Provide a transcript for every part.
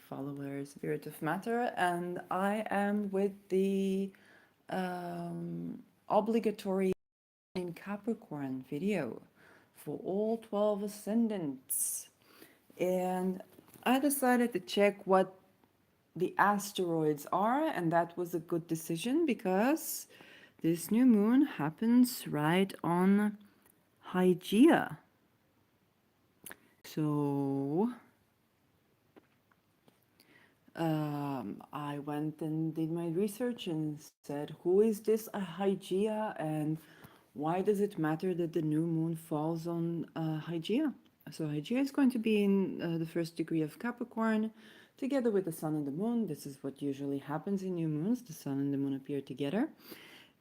followers, Spirit of Matter, and I am with the obligatory in Capricorn video for all 12 ascendants. And I decided to check what the asteroids are, and that was a good decision because this new moon happens right on Hygeia. So I went and did my research and said, who is this Hygeia and why does it matter that the new moon falls on Hygeia? So Hygeia is going to be in the first degree of Capricorn together with the sun and the moon. This is what usually happens in new moons. The sun and the moon appear together.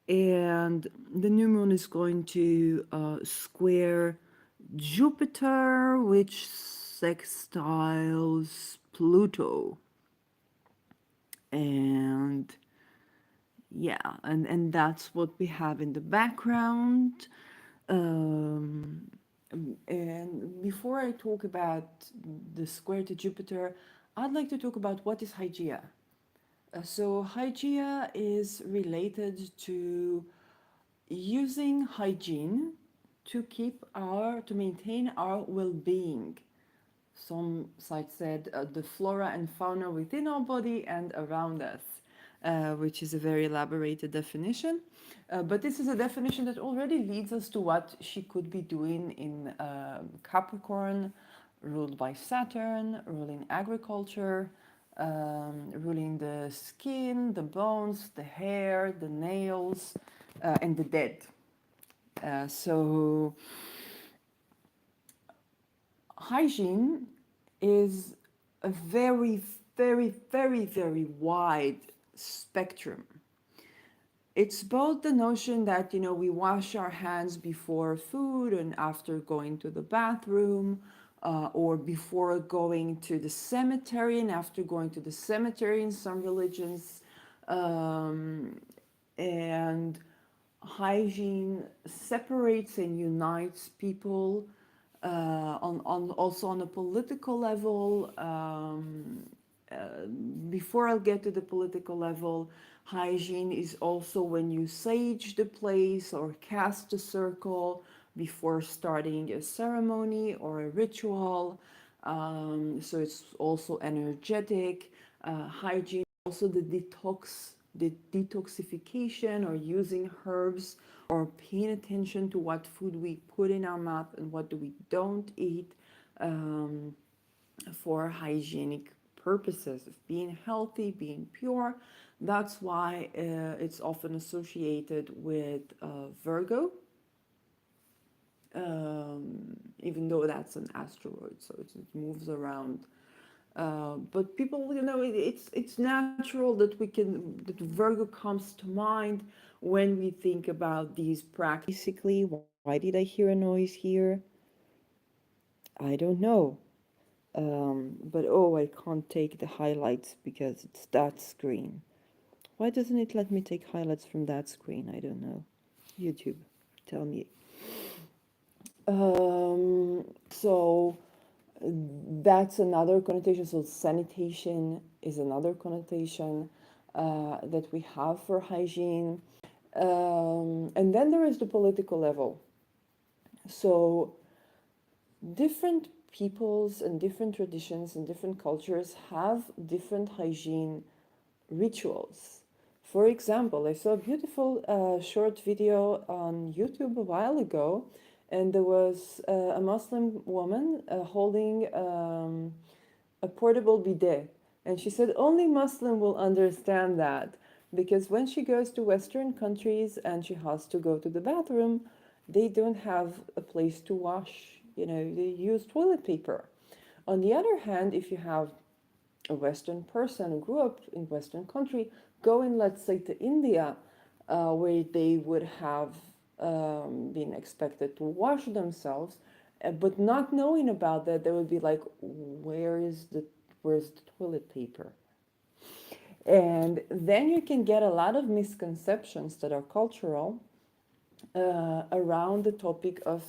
And the new moon is going to square Jupiter, which sextiles Pluto. And yeah, and that's what we have in the background. Um, and before I talk about the square to Jupiter, I'd like to talk about what is Hygeia. So Hygeia is related to using hygiene to maintain our well-being. Some sites said the flora and fauna within our body and around us, which is a very elaborated definition. But this is a definition that already leads us to what she could be doing in Capricorn, ruled by Saturn, ruling agriculture, ruling the skin, the bones, the hair, the nails, and the dead. So hygiene is a very, very, very, very wide spectrum. It's both the notion that, we wash our hands before food and after going to the bathroom, or before going to the cemetery and after going to the cemetery in some religions. And hygiene separates and unites people also on a political level. Before I'll get to the political level, hygiene is also when you sage the place or cast a circle before starting a ceremony or a ritual. So it's also energetic. Hygiene, also the detoxification or using herbs or paying attention to what food we put in our mouth and what do we don't eat for hygienic purposes of being healthy, being pure. That's why it's often associated with Virgo, even though that's an asteroid, so it moves around. But people, it's natural that that Virgo comes to mind when we think about these practices. Basically, why did I hear a noise here? I don't know. But oh, I can't take the highlights because it's that screen. Why doesn't it let me take highlights from that screen? I don't know. YouTube, tell me. So that's another connotation. So sanitation is another connotation that we have for hygiene. And then there is the political level. So different peoples and different traditions and different cultures have different hygiene rituals. For example, I saw a beautiful short video on YouTube a while ago, and there was a Muslim woman holding a portable bidet. And she said only Muslim will understand that, because when she goes to Western countries and she has to go to the bathroom, they don't have a place to wash. They use toilet paper. On the other hand, if you have a Western person who grew up in Western country, going, let's say, to India, where they would have been expected to wash themselves, but not knowing about that, they would be like, where's the toilet paper? And then you can get a lot of misconceptions that are cultural around the topic of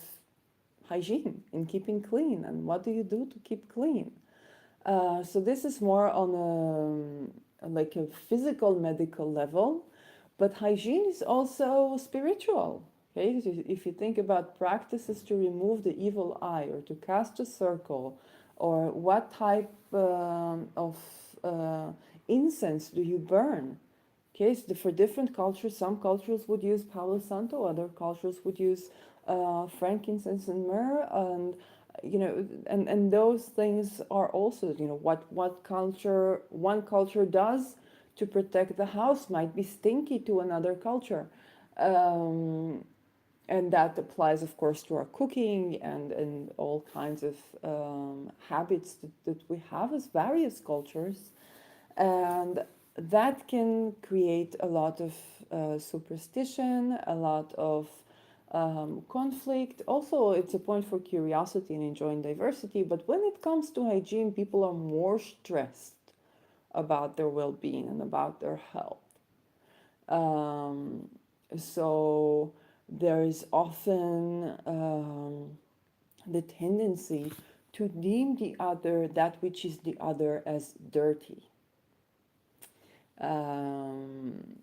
hygiene and keeping clean, and what do you do to keep clean. So this is more on like a physical medical level, but hygiene is also spiritual. Okay, so if you think about practices to remove the evil eye or to cast a circle, or what type of incense do you burn? Okay, so for different cultures, some cultures would use Palo Santo, other cultures would use frankincense and myrrh, and and those things are also, what culture one culture does to protect the house might be stinky to another culture. Um, and that applies, of course, to our cooking and all kinds of habits that we have as various cultures. And that can create a lot of superstition, a lot of conflict. Also, it's a point for curiosity and enjoying diversity. But when it comes to hygiene, people are more stressed about their well being and about their health. Um, so there is often the tendency to deem the other, that which is the other, as dirty.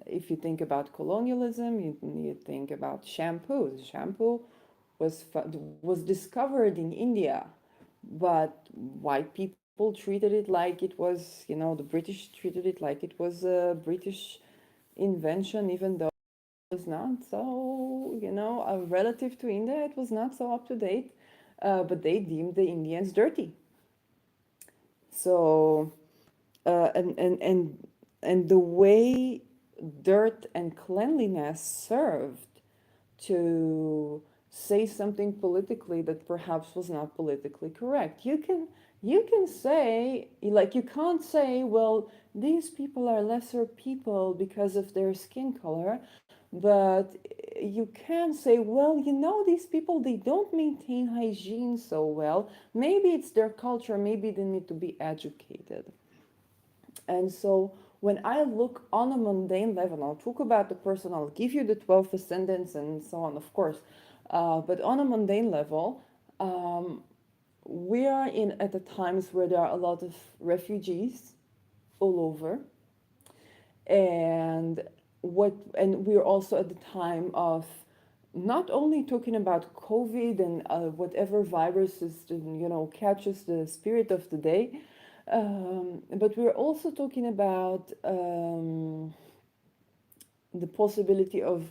If you think about colonialism, you think about shampoo. Shampoo was discovered in India, but white people treated it like it was, the British treated it like it was a British invention, even though it was not so, relative to India, it was not so up to date. But they deemed the Indians dirty. So and the way dirt and cleanliness served to say something politically that perhaps was not politically correct. You can say, like, you can't say, well, these people are lesser people because of their skin color, but you can say, well, these people, they don't maintain hygiene so well. Maybe it's their culture, maybe they need to be educated. And so when I look on a mundane level, I'll talk about the person, I'll give you the 12 ascendants and so on, of course. But on a mundane level, we are in at the times where there are a lot of refugees all over. And we're also at the time of not only talking about COVID and whatever viruses catches the spirit of the day, but we're also talking about the possibility of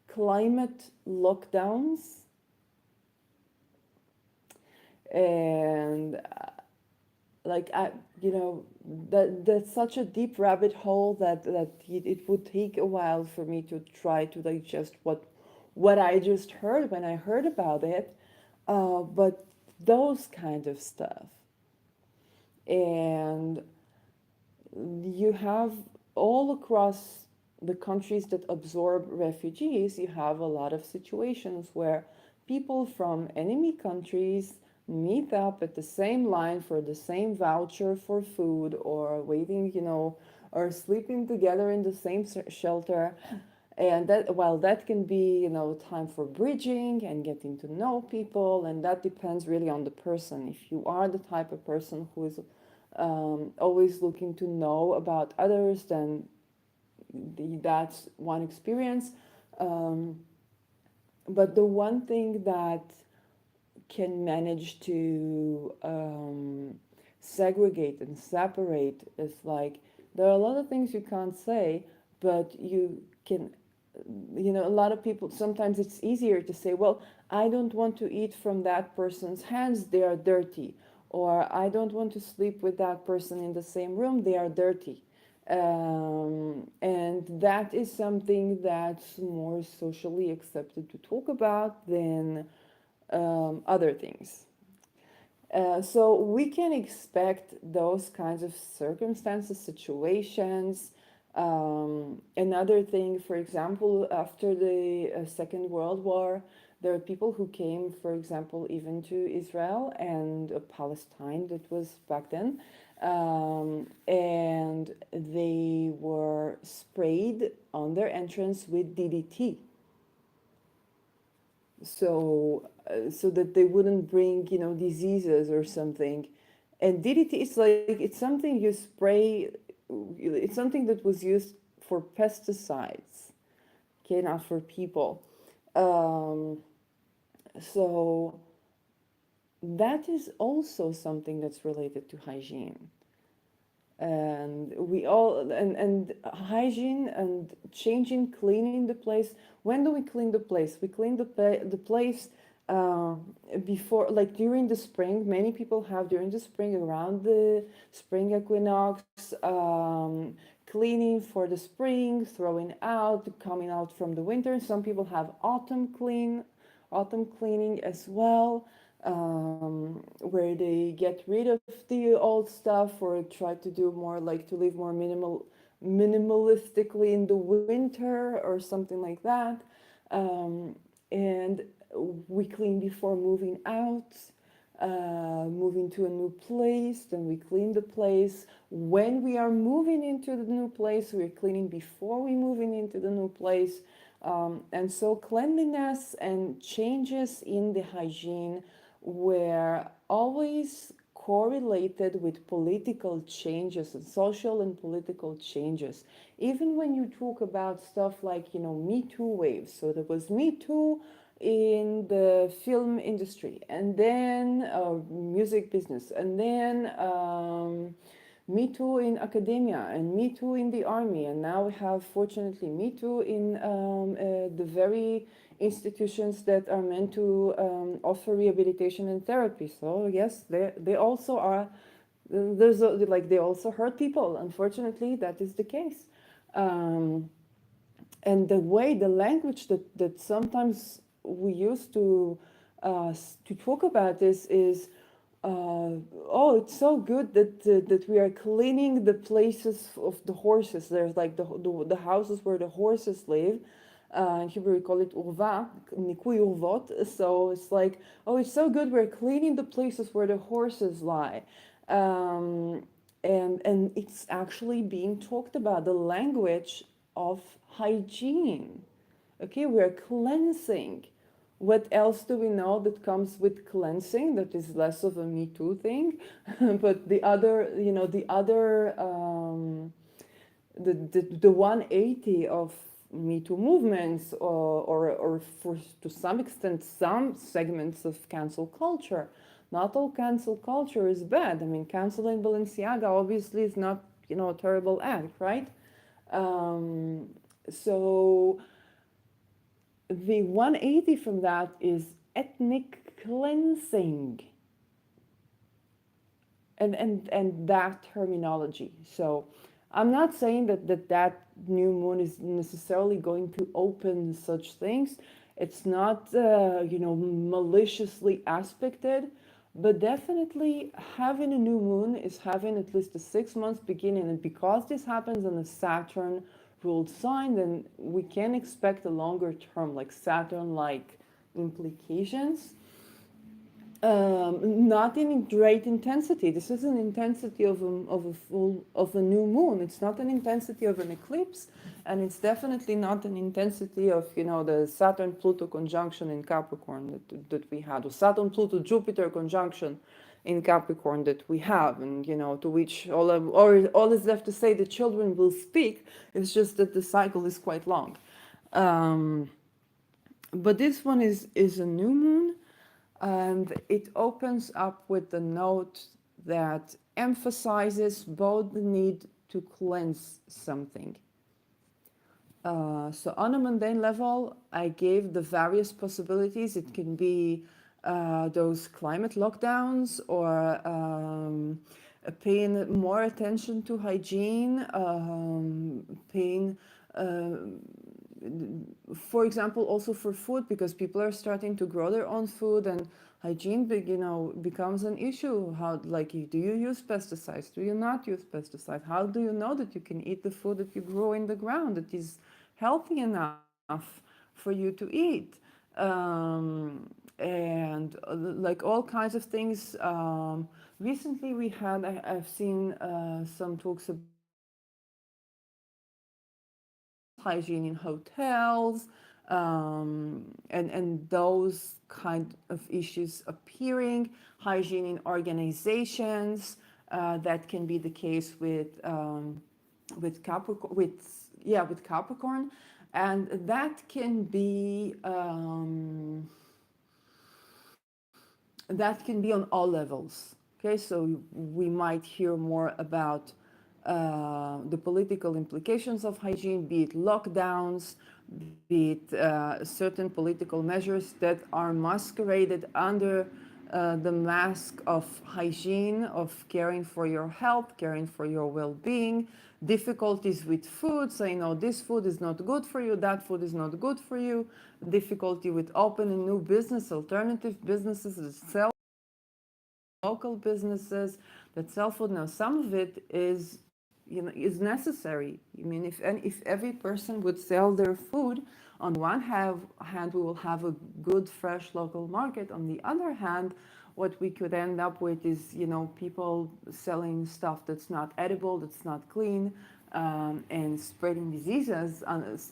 climate lockdowns, and like I, that's such a deep rabbit hole that it would take a while for me to try to digest what I just heard when I heard about it. But those kind of stuff, and you have all across the countries that absorb refugees, you have a lot of situations where people from enemy countries meet up at the same line for the same voucher for food, or waiting, or sleeping together in the same shelter. And that, while that can be, time for bridging and getting to know people, and that depends really on the person. If you are the type of person who is always looking to know about others, then that's one experience. Um, but the one thing that can manage to segregate and separate is, like, there are a lot of things you can't say, but you can, a lot of people, sometimes it's easier to say, well, I don't want to eat from that person's hands, they are dirty, or I don't want to sleep with that person in the same room, they are dirty. And that is something that's more socially accepted to talk about than other things. So we can expect those kinds of circumstances, situations. Another thing, for example, after the Second World War, there are people who came, for example, even to Israel and Palestine, that was back then, and they were sprayed on their entrance with DDT, so that they wouldn't bring diseases or something. And DDT is like, it's something you spray, it's something that was used for pesticides, okay, not for people. Um, so that is also something that's related to hygiene. And we all, and hygiene and changing, cleaning the place. When do we clean the place? We clean the place uh, before, like during the spring. Many people have during the spring, around the spring equinox, cleaning for the spring, throwing out, coming out from the winter. Some people have autumn cleaning as well, where they get rid of the old stuff or try to do more, like to live more minimalistically in the winter or something like that. um, and we clean before moving out, moving to a new place. Then we clean the place when we are moving into the new place. We're cleaning before we moving into the new place. And so cleanliness and changes in the hygiene were always correlated with political changes and social and political changes. Even when you talk about stuff like, Me Too waves. So there was Me Too in the film industry, and then music business, and then Me Too in academia, and Me Too in the army, and now we have, fortunately, Me Too in the very institutions that are meant to offer rehabilitation and therapy. So yes, they also are. Like, they also hurt people. Unfortunately, that is the case. Um, and the way, the language that sometimes we use to talk about this is, oh, it's so good that we are cleaning the places of the horses. There's like the houses where the horses live. In Hebrew, we call it urva, nikui urvot. So it's like, oh, it's so good we're cleaning the places where the horses lie. Um, and it's actually being talked about, the language of hygiene. Okay, we're cleansing. What else do we know that comes with cleansing that is less of a Me Too thing? But the other, the 180 of Me Too movements, or for, to some extent, some segments of cancel culture. Not all cancel culture is bad. I mean, canceling Balenciaga obviously is not, a terrible act, right? Um, so the 180 from that is ethnic cleansing, and that terminology. So I'm not saying that new moon is necessarily going to open such things. It's not maliciously aspected, but definitely having a new moon is having at least a 6 months beginning. And because this happens in a Saturn ruled sign, then we can expect a longer term, like Saturn like implications. Not in great intensity. This is an intensity of a new moon. It's not an intensity of an eclipse, and it's definitely not an intensity of the Saturn Pluto conjunction in Capricorn that we had, or Saturn Pluto Jupiter conjunction in Capricorn that we have, and to which all is left to say, the children will speak. It's just that the cycle is quite long. Um, but this one is a new moon, and it opens up with the note that emphasizes both the need to cleanse something. So on a mundane level, I gave the various possibilities. It can be those climate lockdowns, or paying more attention to hygiene, paying for example, also for food, because people are starting to grow their own food, and hygiene, becomes an issue. How, like, do you use pesticides? Do you not use pesticides? How do you know that you can eat the food that you grow in the ground that is healthy enough for you to eat? And like all kinds of things. Recently, I've seen some talks about hygiene in hotels, and those kind of issues appearing. Hygiene in organizations, that can be the case with Capricorn, with Capricorn, and that can be on all levels. Okay, so we might hear more about the political implications of hygiene, be it lockdowns, be it certain political measures that are masqueraded under the mask of hygiene, of caring for your health, caring for your well-being, difficulties with food, saying, oh, this food is not good for you, that food is not good for you, difficulty with opening new business, alternative businesses that sell, local businesses that sell food. Now, some of it is, is necessary. I mean, if every person would sell their food, on one hand, we will have a good, fresh local market. On the other hand, what we could end up with is, people selling stuff that's not edible, that's not clean, and spreading diseases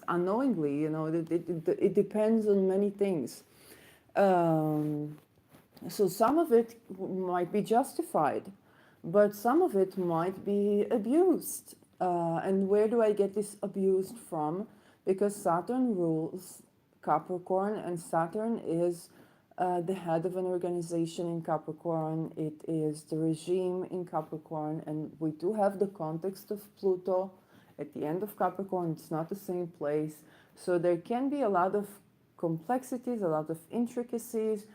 unknowingly. It depends on many things. So some of it might be justified, but some of it might be abused. And where do I get this abused from? Because Saturn rules Capricorn, and Saturn is the head of an organization in Capricorn. It is the regime in Capricorn, and we do have the context of Pluto at the end of Capricorn. It's not the same place. So there can be a lot of complexities, a lot of intricacies,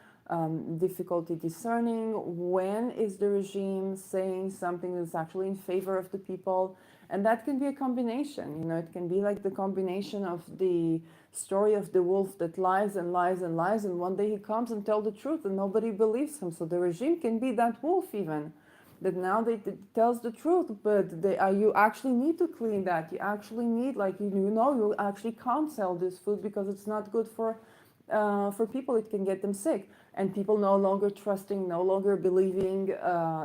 difficulty discerning when is the regime saying something that's actually in favor of the people. And that can be a combination. It can be like the combination of the story of the wolf that lies and lies and lies, and one day he comes and tells the truth and nobody believes him. So the regime can be that wolf even, that now they tells the truth, but you actually need to clean that. You actually need, you actually can't sell this food because it's not good for people. It can get them sick, and people no longer trusting, no longer believing.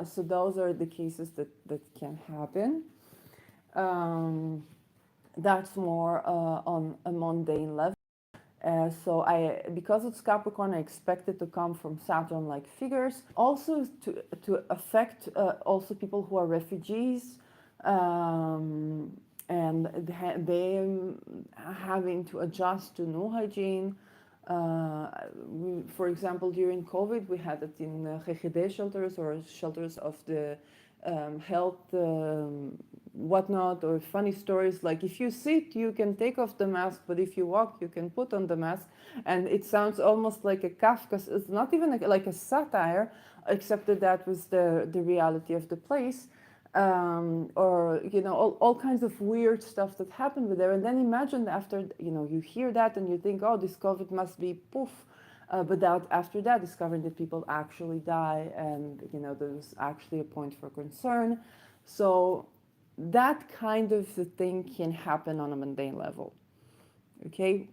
So those are the cases that can happen. That's more on a mundane level. So because it's Capricorn, I expect it to come from Saturn-like figures. Also to affect also people who are refugees, and they having to adjust to new hygiene. For example, during COVID, we had it in GGD shelters, or shelters of the health whatnot, or funny stories like, if you sit, you can take off the mask, but if you walk, you can put on the mask. And it sounds almost like a Kafka. It's not even like a satire, except that was the reality of the place. Or all kinds of weird stuff that happened with there. And then imagine after you hear that and you think, oh, this COVID must be poof, but after that, discovering that people actually die, and there's actually a point for concern. So that kind of thing can happen on a mundane level. Okay,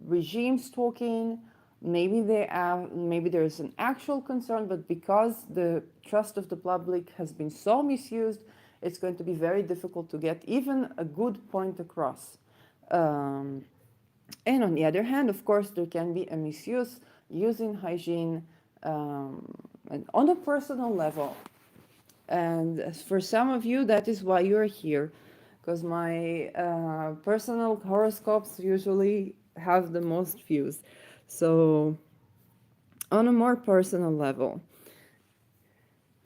regimes talking. Maybe there's an actual concern, but because the trust of the public has been so misused, it's going to be very difficult to get even a good point across. And on the other hand, of course, there can be a misuse using hygiene and on a personal level. And for some of you, that is why you're here, because my personal horoscopes usually have the most views. So on a more personal level,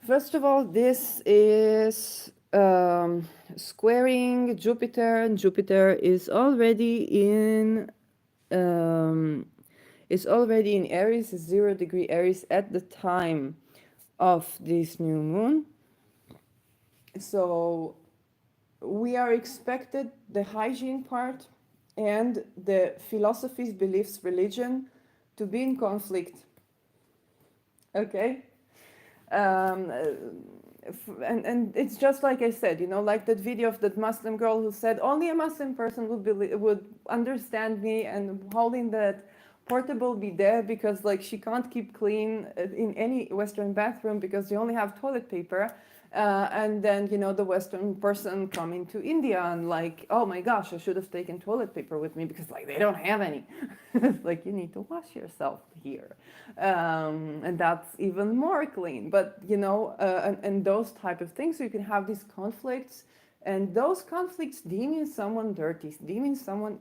first of all, this is squaring Jupiter, and Jupiter is already in Aries, 0 degree Aries at the time of this new moon. So we are expected, the hygiene part and the philosophies, beliefs, religion, to be in conflict. Okay? And it's just like I said, like that video of that Muslim girl who said only a Muslim person would understand me, and holding that portable bidet because she can't keep clean in any Western bathroom because they only have toilet paper. And then, the Western person coming to India and like, oh my gosh, I should have taken toilet paper with me because like they don't have any. It's like you need to wash yourself here, and that's even more clean. But and those type of things, so you can have these conflicts, and those conflicts deeming someone dirty, deeming someone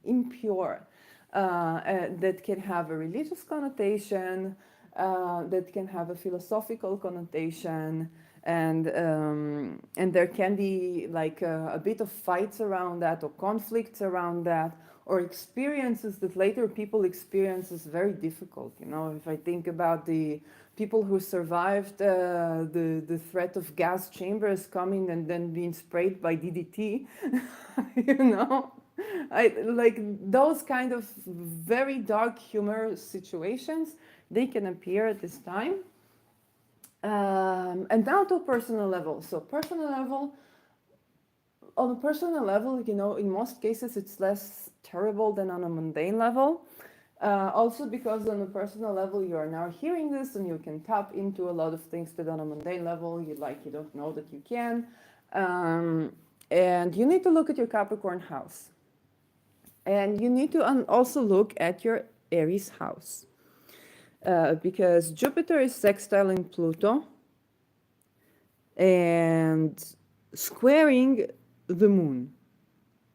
impure, that can have a religious connotation, that can have a philosophical connotation, and there can be like a bit of fights around that, or conflicts around that, or experiences that later people experience as very difficult. If I think about the people who survived the threat of gas chambers coming and then being sprayed by DDT, you know, I like those kind of very dark humor situations. They can appear at this time. And now to personal level. So personal level, on a personal level, in most cases it's less terrible than on a mundane level. Also because on a personal level you are now hearing this and you can tap into a lot of things that on a mundane level you don't know that you can. And you need to look at your Capricorn house. And you need to also look at your Aries house. Because Jupiter is sextiling Pluto and squaring the moon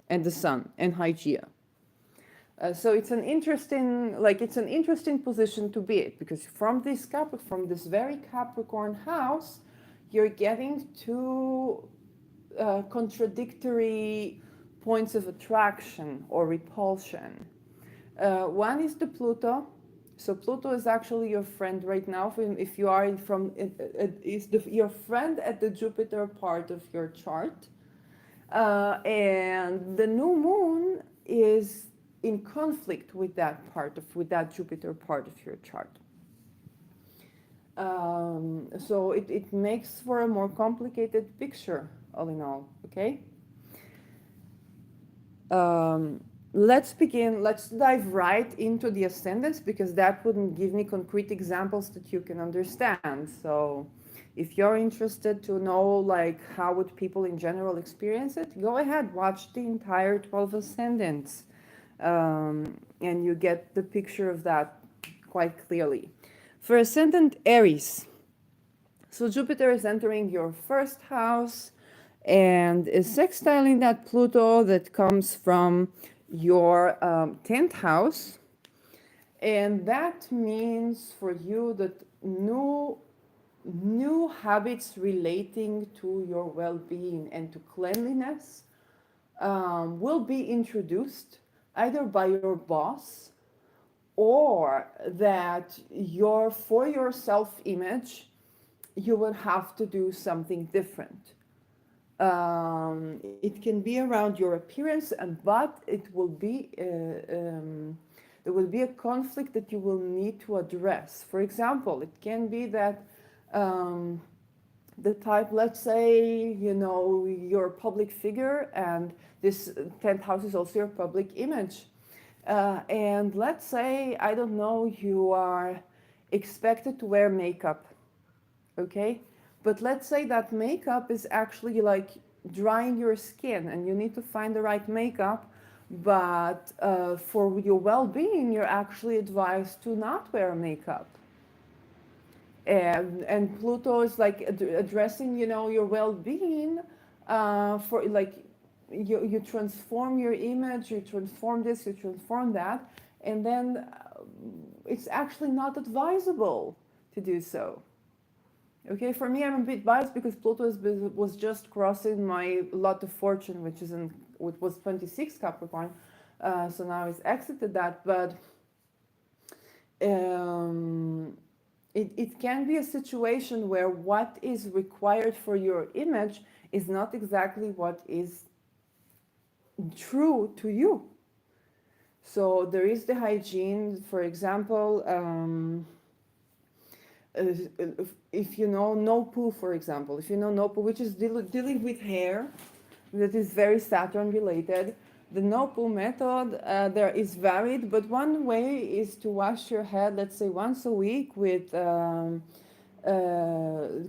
and the sun and Hygeia. So it's an interesting position to be in, because from this very Capricorn house, you're getting two contradictory points of attraction or repulsion. One is the Pluto. So Pluto is actually your friend right now. If you are your friend at the Jupiter part of your chart, and the new moon is in conflict with that Jupiter part of your chart. So it makes for a more complicated picture, all in all. Okay. Let's begin. Let's dive right into the ascendants, because that wouldn't give me concrete examples that you can understand. So if you're interested to know like how would people in general experience it, go ahead, watch the entire 12 ascendants, and you get the picture of that quite clearly. For ascendant Aries, so Jupiter is entering your first house and is sextiling that Pluto that comes from your 10th house. And that means for you that new habits relating to your well-being and to cleanliness will be introduced either by your boss, or that for your self-image you will have to do something different. It can be around your appearance, but it will be there will be a conflict that you will need to address. For example, it can be that the type, let's say, you're a public figure, and this 10th house is also your public image. And let's say, I don't know, you are expected to wear makeup, okay? But let's say that makeup is actually like drying your skin, and you need to find the right makeup. But for your well-being, you're actually advised to not wear makeup. And Pluto is like addressing, your well-being, for like you transform your image, you transform this, you transform that, and then it's actually not advisable to do so. Okay, for me, I'm a bit biased because Pluto was just crossing my lot of fortune, which was 26 Capricorn. So now it's exited that, but it can be a situation where what is required for your image is not exactly what is true to you. So there is the hygiene, for example. If you know no poo, for example, if you know no poo, which is dealing with hair, that is very Saturn related. The no poo method there is varied, but one way is to wash your head, let's say once a week, with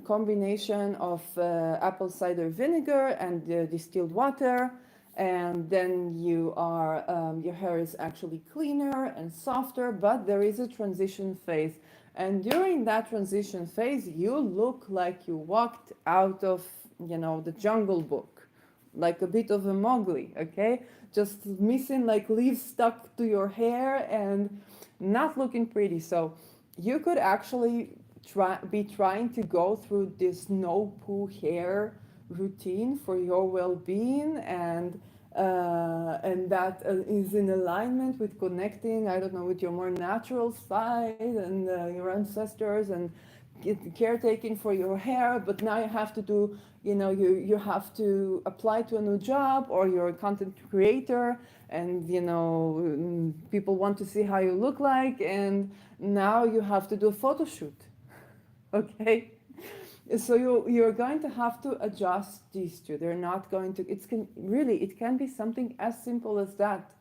combination of apple cider vinegar and distilled water, and then your hair is actually cleaner and softer, but there is a transition phase. And during that transition phase, you look like you walked out of, the Jungle Book, like a bit of a Mowgli, okay? Just missing like leaves stuck to your hair and not looking pretty. So you could actually be trying to go through this no poo hair routine for your well-being, and that is in alignment with connecting, I don't know, with your more natural side and your ancestors, and caretaking for your hair. But now you have to do, you have to apply to a new job, or you're a content creator, and people want to see how you look like, and now you have to do a photo shoot. Okay, so you're going to have to adjust these two. They're not going to, it can be something as simple as that.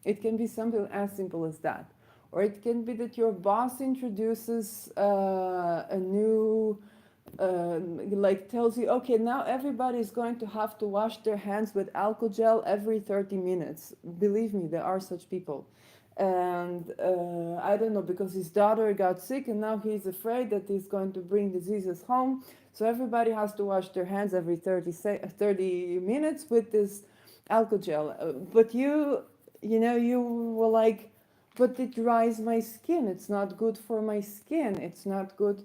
It can be something as simple as that. Or it can be that your boss introduces a new, like tells you, okay, now everybody's going to have to wash their hands with alcohol gel every 30 minutes. Believe me, there are such people. And I don't know, because his daughter got sick and now he's afraid that he's going to bring diseases home. So everybody has to wash their hands every 30 minutes with this alcohol gel. But you were like, but it dries my skin. It's not good for my skin. It's not good.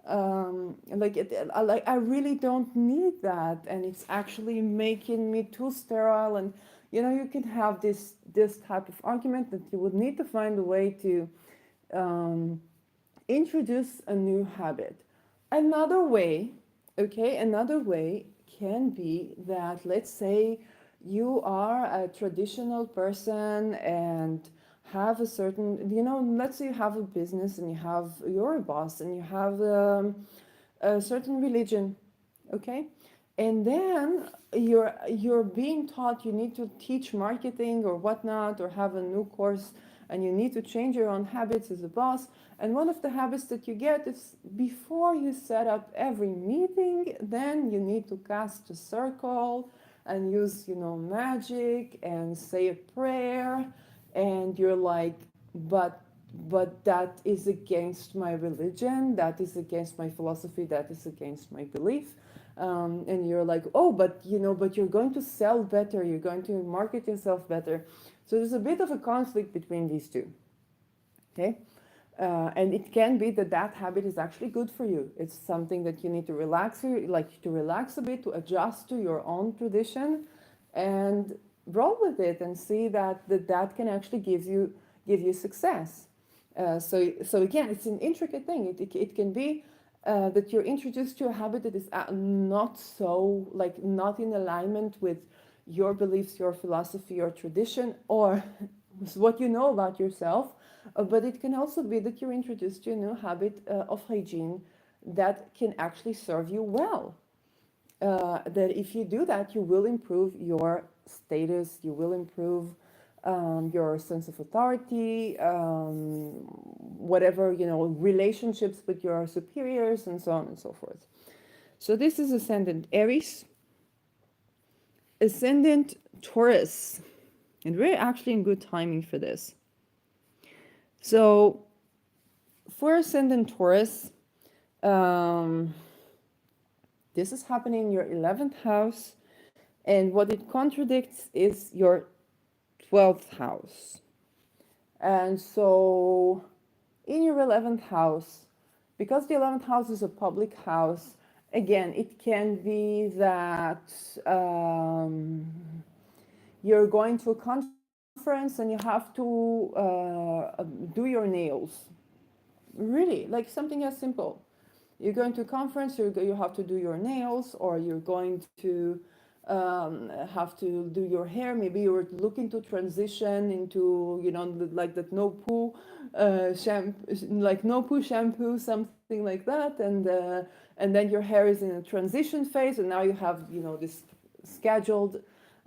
I really don't need that, and it's actually making me too sterile. And you can have this type of argument that you would need to find a way to introduce a new habit. Another way, another way can be that, let's say you are a traditional person and have a certain, let's say you have a business and you're a boss and you have a certain religion, okay? And then you're being taught you need to teach marketing or whatnot, or have a new course, and you need to change your own habits as a boss. And one of the habits that you get is, before you set up every meeting, then you need to cast a circle and use magic and say a prayer. And you're like, but that is against my religion, that is against my philosophy, that is against my belief. And you're like, oh, but you're going to sell better, you're going to market yourself better. So there's a bit of a conflict between these two. Okay. And it can be that habit is actually good for you. It's something that you need to relax a bit, to adjust to your own tradition, and roll with it and see that can actually give you success. So again, it's an intricate thing. It can be that you're introduced to a habit that is not in alignment with your beliefs, your philosophy, your tradition, or what you know about yourself. But it can also be that you're introduced to a new habit of hygiene that can actually serve you well. That if you do that, you will improve your status, you will improve your sense of authority, whatever, relationships with your superiors, and so on and so forth. So this is ascendant Aries. Ascendant Taurus. And we're actually in good timing for this. So for ascendant Taurus, this is happening in your 11th house. And what it contradicts is your 12th house. And so in your 11th house, because the 11th house is a public house, again, it can be that you're going to a conference and you have to do your nails. Really, like something as simple. You're going to a conference, you have to do your nails, or you're going to have to do your hair. Maybe you're looking to transition into, like that no poo shampoo, like no poo shampoo, something like that. And then your hair is in a transition phase, and now you have, this scheduled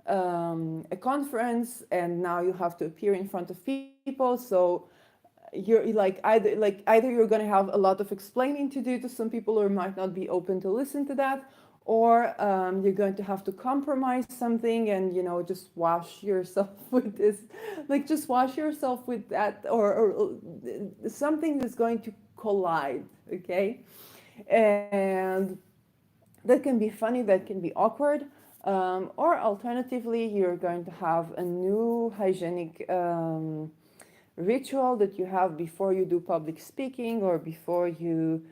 a conference, and now you have to appear in front of people. So you're like either you're going to have a lot of explaining to do to some people who might not be open to listen to that, or you're going to have to compromise something and just wash yourself with this, like just wash yourself with that, or something that's going to collide. Okay. And that can be funny, that can be awkward, or alternatively you're going to have a new hygienic ritual that you have before you do public speaking, or before you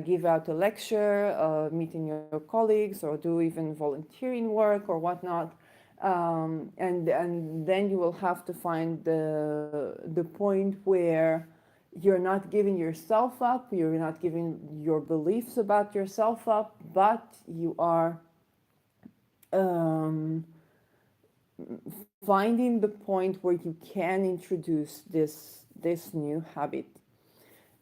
give out a lecture, meeting your colleagues, or do even volunteering work or whatnot. And then you will have to find the point where you're not giving yourself up, you're not giving your beliefs about yourself up, but you are um, finding the point where you can introduce this new habit.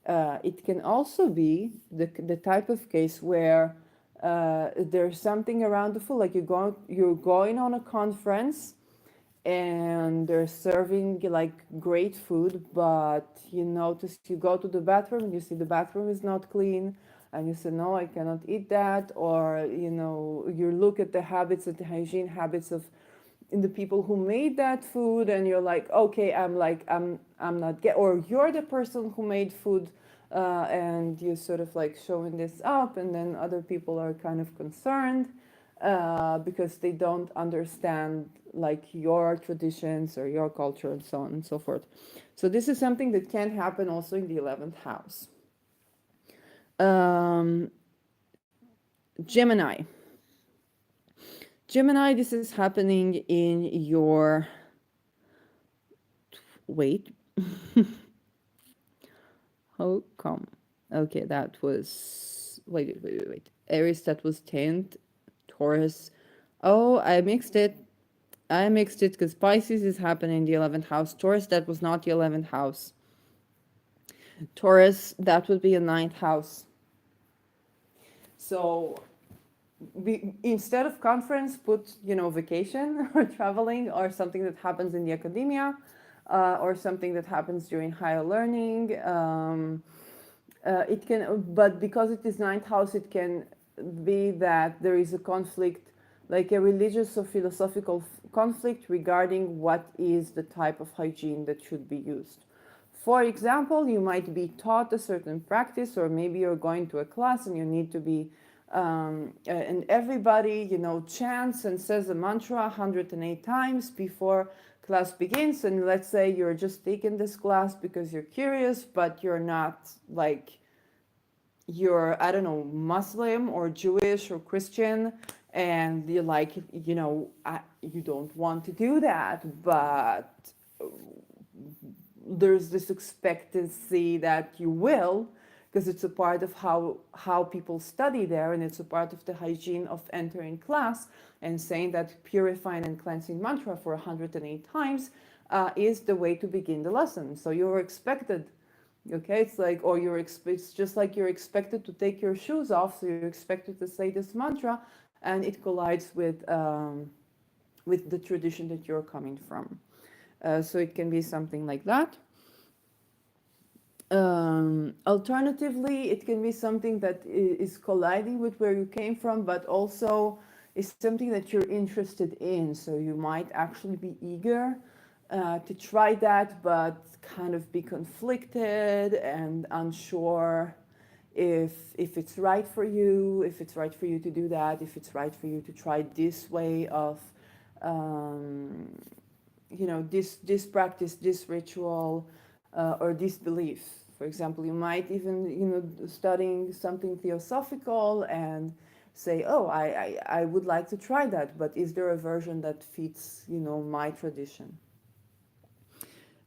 It can also be the type of case where there's something around the food, like you're going on a conference and they're serving like great food, but you notice, you go to the bathroom and you see the bathroom is not clean, and you say, no, I cannot eat that. Or you look at the habits, at the hygiene habits of in the people who made that food, and you're like, okay, I'm not get, or you're the person who made food, and you sort of like showing this up, and then other people are kind of concerned because they don't understand like your traditions or your culture and so on and so forth. So this is something that can happen also in the 11th house. um, Gemini. Gemini, this is happening in your, wait, how come? Okay, that was, wait. Aries, that was 10th. Taurus. Oh, I mixed it because Pisces is happening in the 11th house. Taurus, that was not the 11th house. Taurus, that would be a 9th house. So instead of conference, put vacation or traveling, or something that happens in the academia, or something that happens during higher learning. It can, but because it is 9th house, it can be that there is a conflict, like a religious or philosophical conflict regarding what is the type of hygiene that should be used. For example, you might be taught a certain practice, or maybe you're going to a class and you need to be, and everybody, chants and says the mantra 108 times before class begins. And let's say you're just taking this class because you're curious, but you're not like, you're, I don't know, Muslim or Jewish or Christian, and you're like, you don't want to do that, but there's this expectancy that you will, because it's a part of how people study there, and it's a part of the hygiene of entering class and saying that purifying and cleansing mantra for 108 times is the way to begin the lesson. So you're expected, okay? It's like, or it's just like you're expected to take your shoes off, so you're expected to say this mantra, and it collides with the tradition that you're coming from. So it can be something like that. Alternatively, it can be something that is colliding with where you came from, but also is something that you're interested in. So you might actually be eager to try that, but kind of be conflicted and unsure if it's right for you, if it's right for you to do that, if it's right for you to try this way of this practice, this ritual, or this belief. For example, you might even studying something theosophical and say, oh, I would like to try that, but is there a version that fits my tradition?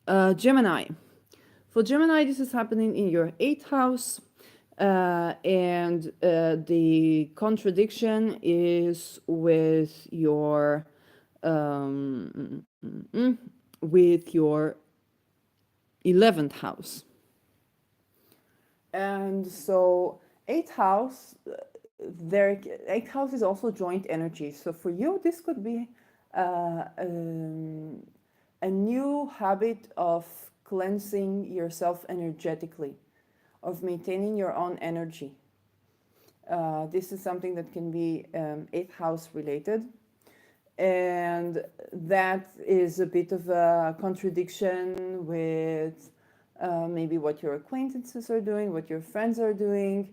Gemini. For Gemini, this is happening in your 8th house, and the contradiction is with your with your 11th house. And so 8th house, 8th house is also joint energy. So for you, this could be a new habit of cleansing yourself energetically, of maintaining your own energy. This is something that can be eighth house related. And that is a bit of a contradiction with maybe what your acquaintances are doing, what your friends are doing.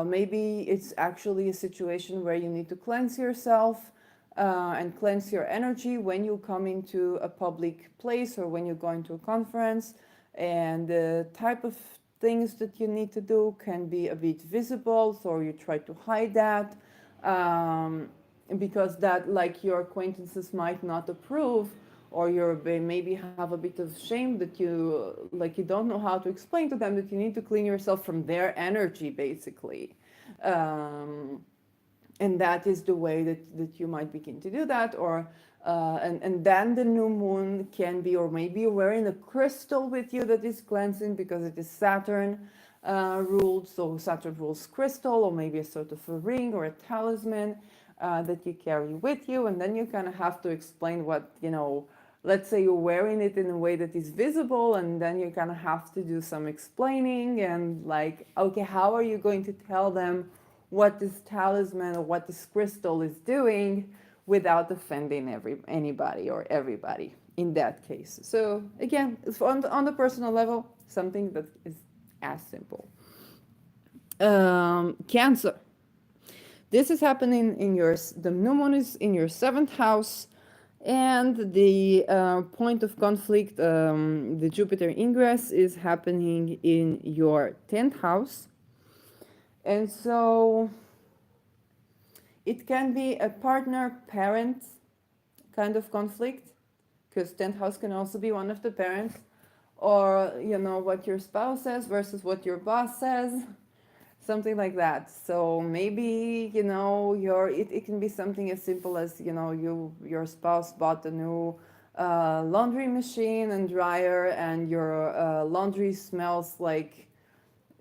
Maybe it's actually a situation where you need to cleanse yourself and cleanse your energy when you come into a public place or when you go into a conference. And the type of things that you need to do can be a bit visible, so you try to hide that. Because that, like, your acquaintances might not approve, or you maybe have a bit of shame that you don't know how to explain to them that you need to clean yourself from their energy, basically. And that is the way that you might begin to do that. Or and then the new moon can be, or maybe you're wearing a crystal with you that is cleansing, because it is Saturn ruled. So Saturn rules crystal, or maybe a sort of a ring or a talisman that you carry with you. And then you kind of have to explain what, let's say you're wearing it in a way that is visible, and then you kind of have to do some explaining and, like, okay, how are you going to tell them what this talisman or what this crystal is doing without offending anybody or everybody in that case. So again, it's on the personal level, something that is as simple. Cancer. This is happening in the new moon is in your 7th house, and the point of conflict, the Jupiter ingress, is happening in your 10th house. And so it can be a partner-parent kind of conflict, because 10th house can also be one of the parents, or, what your spouse says versus what your boss says, something like that. So maybe, it can be something as simple as, your spouse bought a new laundry machine and dryer, and your laundry smells like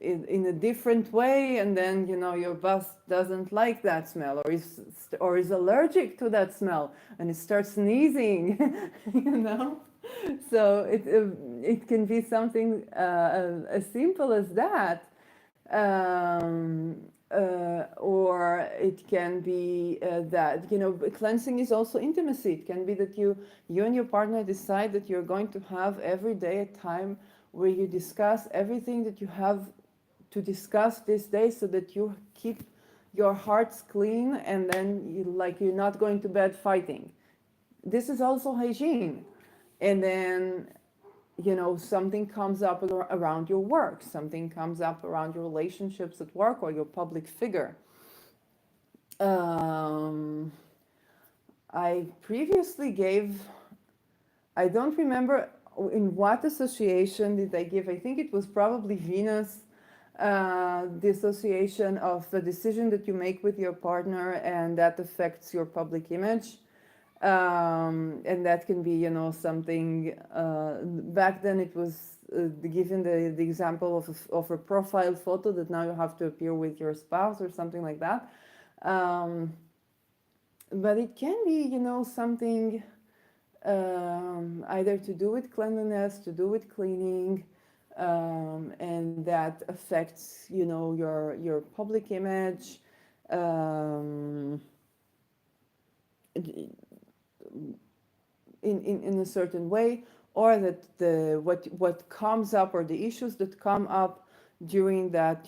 in a different way, and then your boss doesn't like that smell, or is allergic to that smell, and it starts sneezing. So it can be something as simple as that. Or it can be that cleansing is also intimacy. It can be that you and your partner decide that you're going to have every day a time where you discuss everything that you have to discuss this day, so that you keep your hearts clean, and then you're not going to bed fighting. This is also hygiene. And then something comes up around your work, something comes up around your relationships at work or your public figure. I previously I don't remember in what association did I give, I think it was probably Venus, the association of the decision that you make with your partner, and that affects your public image. And that can be, something, back then it was given the example of a profile photo that now you have to appear with your spouse or something like that. But it can be, something either to do with cleanliness, to do with cleaning, and that affects, your public image. In a certain way, or that what comes up, or the issues that come up during that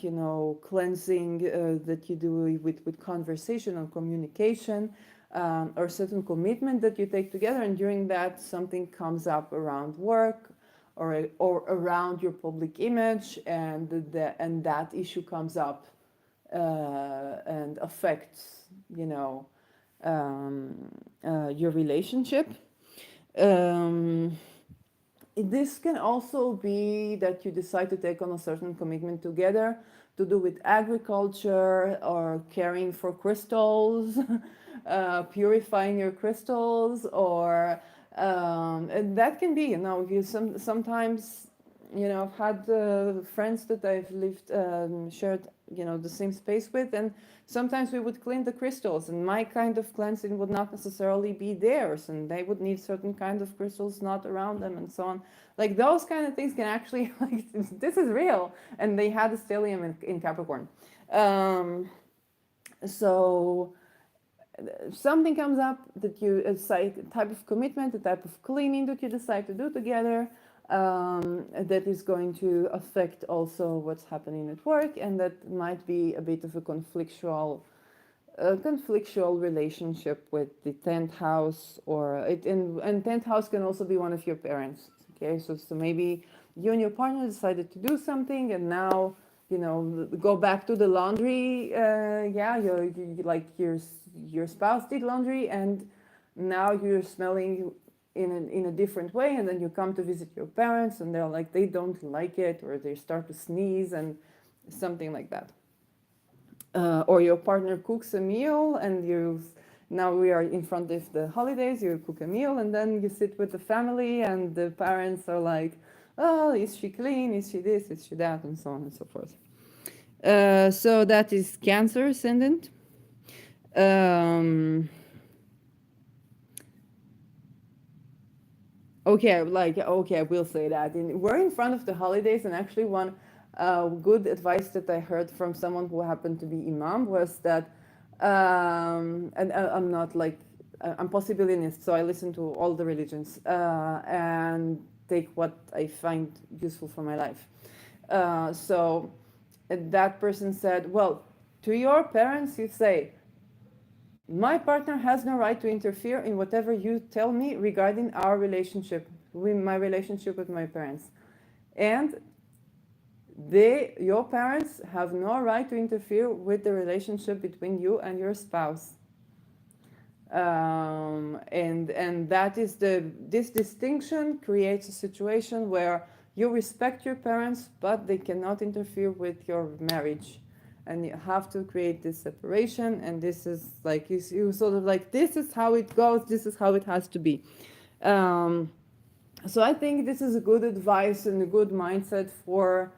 cleansing that you do with conversation and communication, or certain commitment that you take together, and during that something comes up around work or around your public image, and that issue comes up and affects your relationship. This can also be that you decide to take on a certain commitment together, to do with agriculture or caring for crystals, purifying your crystals, or and that can be, sometimes I've had friends that I've lived, shared, the same space with, and sometimes we would clean the crystals, and my kind of cleansing would not necessarily be theirs, and they would need certain kind of crystals not around them, and so on. Like those kind of things can actually, like, this is real, and they had a stellium in Capricorn. Um, so something comes up that you decide, a type of commitment, a type of cleaning that you decide to do together, that is going to affect also what's happening at work, and that might be a bit of a conflictual relationship with the 10th house, or and 10th house can also be one of your parents. Okay, so maybe you and your partner decided to do something, and now go back to the laundry. Yeah, like your spouse did laundry, and now you're smelling in a different way, and then you come to visit your parents, and they're like, they don't like it, or they start to sneeze, and something like that. Or your partner cooks a meal, and now we are in front of the holidays, you cook a meal, and then you sit with the family, and the parents are like, oh, is she clean, is she this, is she that, and so on and so forth. So that is Cancer ascendant. Okay, I will say that. We're in front of the holidays, and actually, one good advice that I heard from someone who happened to be Imam was that, and I'm not like, I'm possibilionist, so I listen to all the religions and take what I find useful for my life. So that person said, well, to your parents, you say, my partner has no right to interfere in whatever you tell me regarding our relationship, my relationship with my parents. And your parents have no right to interfere with the relationship between you and your spouse. And that is this distinction creates a situation where you respect your parents, but they cannot interfere with your marriage, and you have to create this separation. And this is like you sort of like, this is how it goes, this is how it has to be. So I think this is a good advice and a good mindset for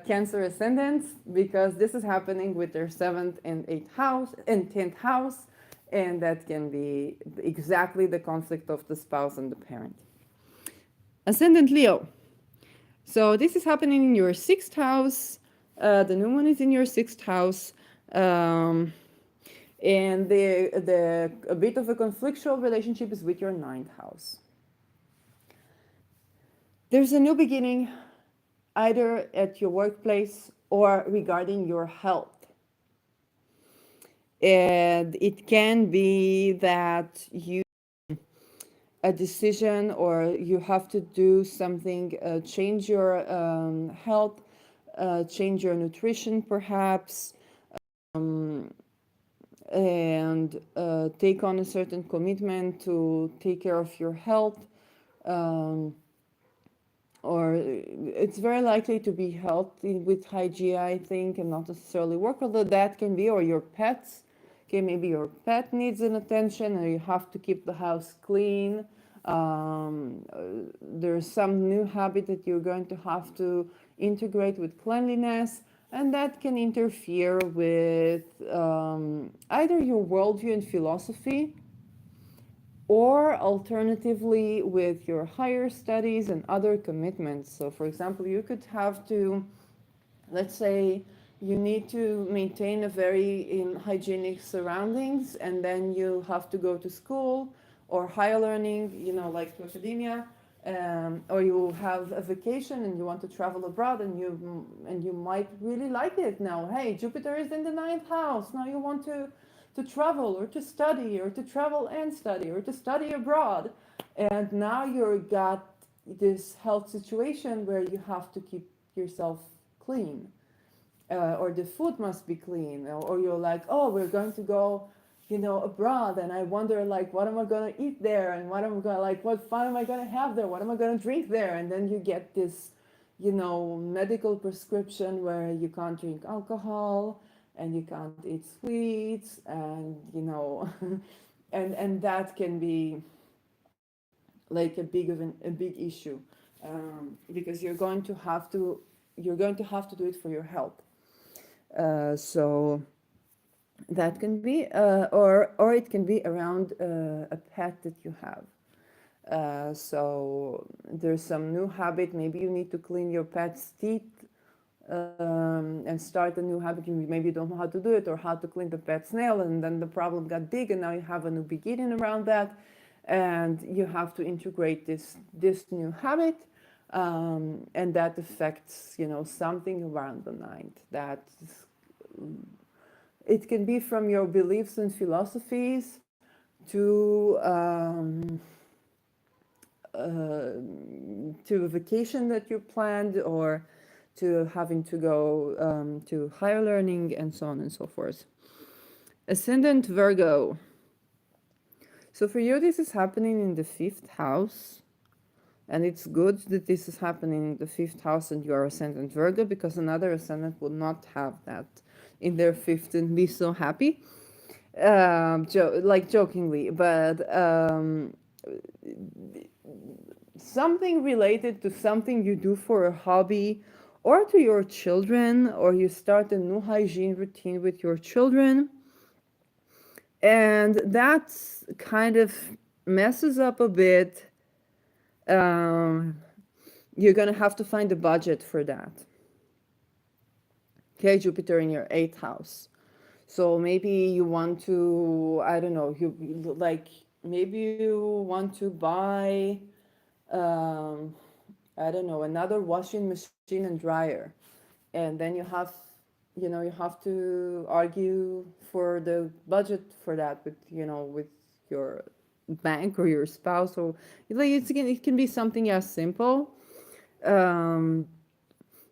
Cancer ascendants, because this is happening with their 7th and 8th house and 10th house, and that can be exactly the conflict of the spouse and the parent. Ascendant Leo. So this is happening in your 6th house. The new moon is in your 6th house. And a bit of a conflictual relationship is with your 9th house. There's a new beginning, either at your workplace or regarding your health. And it can be that a decision, or you have to do something, change your health, change your nutrition perhaps, and take on a certain commitment to take care of your health. Or it's very likely to be healthy with high GI, I think, and not necessarily work, although that can be, or your pets. Okay, maybe your pet needs an attention, or you have to keep the house clean. There's some new habit that you're going to have to integrate with cleanliness, and that can interfere with either your worldview and philosophy, or alternatively with your higher studies and other commitments. So for example, you could have to, let's say you need to maintain a very hygienic surroundings, and then you have to go to school or higher learning, like to academia, or you have a vacation and you want to travel abroad, and you might really like it now. Hey, Jupiter is in the 9th house. Now you want to travel, or to study, or to travel and study, or to study abroad. And now you've got this health situation where you have to keep yourself clean, or the food must be clean, or you're like, oh, we're going to go abroad, and I wonder, like, what am I going to eat there, and what fun am I going to have there, what am I going to drink there? And then you get this medical prescription where you can't drink alcohol, and you can't eat sweets, and and that can be like a big issue. because you're going to have to do it for your health. So that can be, or it can be around a pet that you have. So there's some new habit. Maybe you need to clean your pet's teeth and start a new habit. You maybe don't know how to do it or how to clean the pet's nail, and then the problem got big, and now you have a new beginning around that, and you have to integrate this new habit, and that affects something around the ninth. That it can be from your beliefs and philosophies to to a vacation that you planned, or to having to go to higher learning, and so on and so forth. Ascendant Virgo. So for you, this is happening in the fifth house. And it's good that this is happening in the fifth house and you are ascendant Virgo, because another ascendant would not have that in their fifth and be so happy. Like jokingly, but something related to something you do for a hobby, or to your children, or you start a new hygiene routine with your children, and that kind of messes up a bit. um, you're going to have to find a budget for that. Okay, Jupiter in your eighth house. So maybe you want to, I don't know, like maybe you want to buy, um, I don't know, another washing machine and dryer. And then you have to argue for the budget for that with your bank or your spouse, or like it can be something as simple. Um,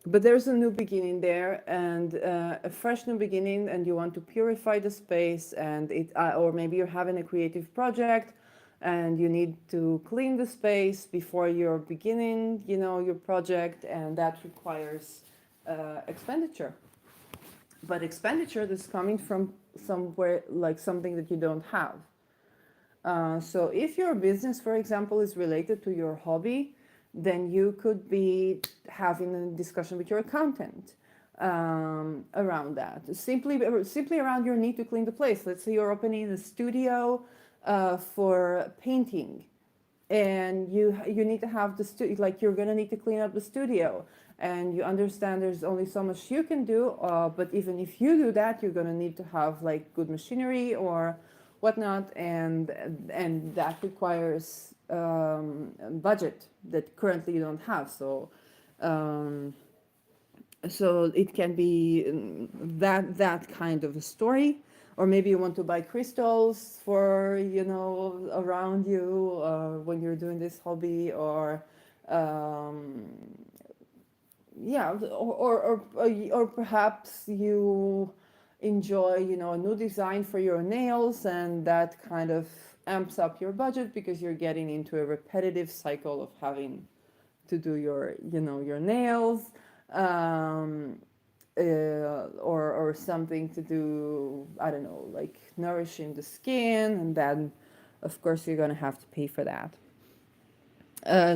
but there's a new beginning there, and a fresh new beginning, and you want to purify the space, and or maybe you're having a creative project and you need to clean the space before you're beginning your project, and that requires expenditure. But expenditure that's coming from somewhere, like something that you don't have. So if your business, for example, is related to your hobby, then you could be having a discussion with your accountant around that. Simply around your need to clean the place. Let's say you're opening a studio for painting, and you need to have the studio, like you're gonna need to clean up the studio, and you understand there's only so much you can do, but even if you do that, you're gonna need to have like good machinery or whatnot, and that requires budget that currently you don't have. Um, so it can be that kind of a story. Or maybe you want to buy crystals for around you when you're doing this hobby, or um, yeah, or perhaps you enjoy a new design for your nails, and that kind of amps up your budget because you're getting into a repetitive cycle of having to do your nails, um, or something to do, I don't know, like nourishing the skin, and then of course you're gonna have to pay for that.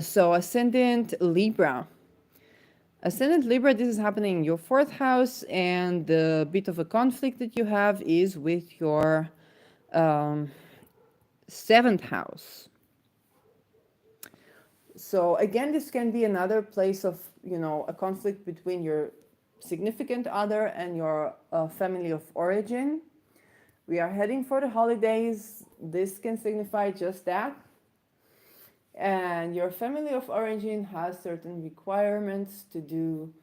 So ascendant Libra. Ascendant Libra, this is happening in your fourth house, and the bit of a conflict that you have is with your seventh house. So again, this can be another place of a conflict between your significant other and your family of origin. We are heading for the holidays. This can signify just that. And your family of origin has certain requirements to do.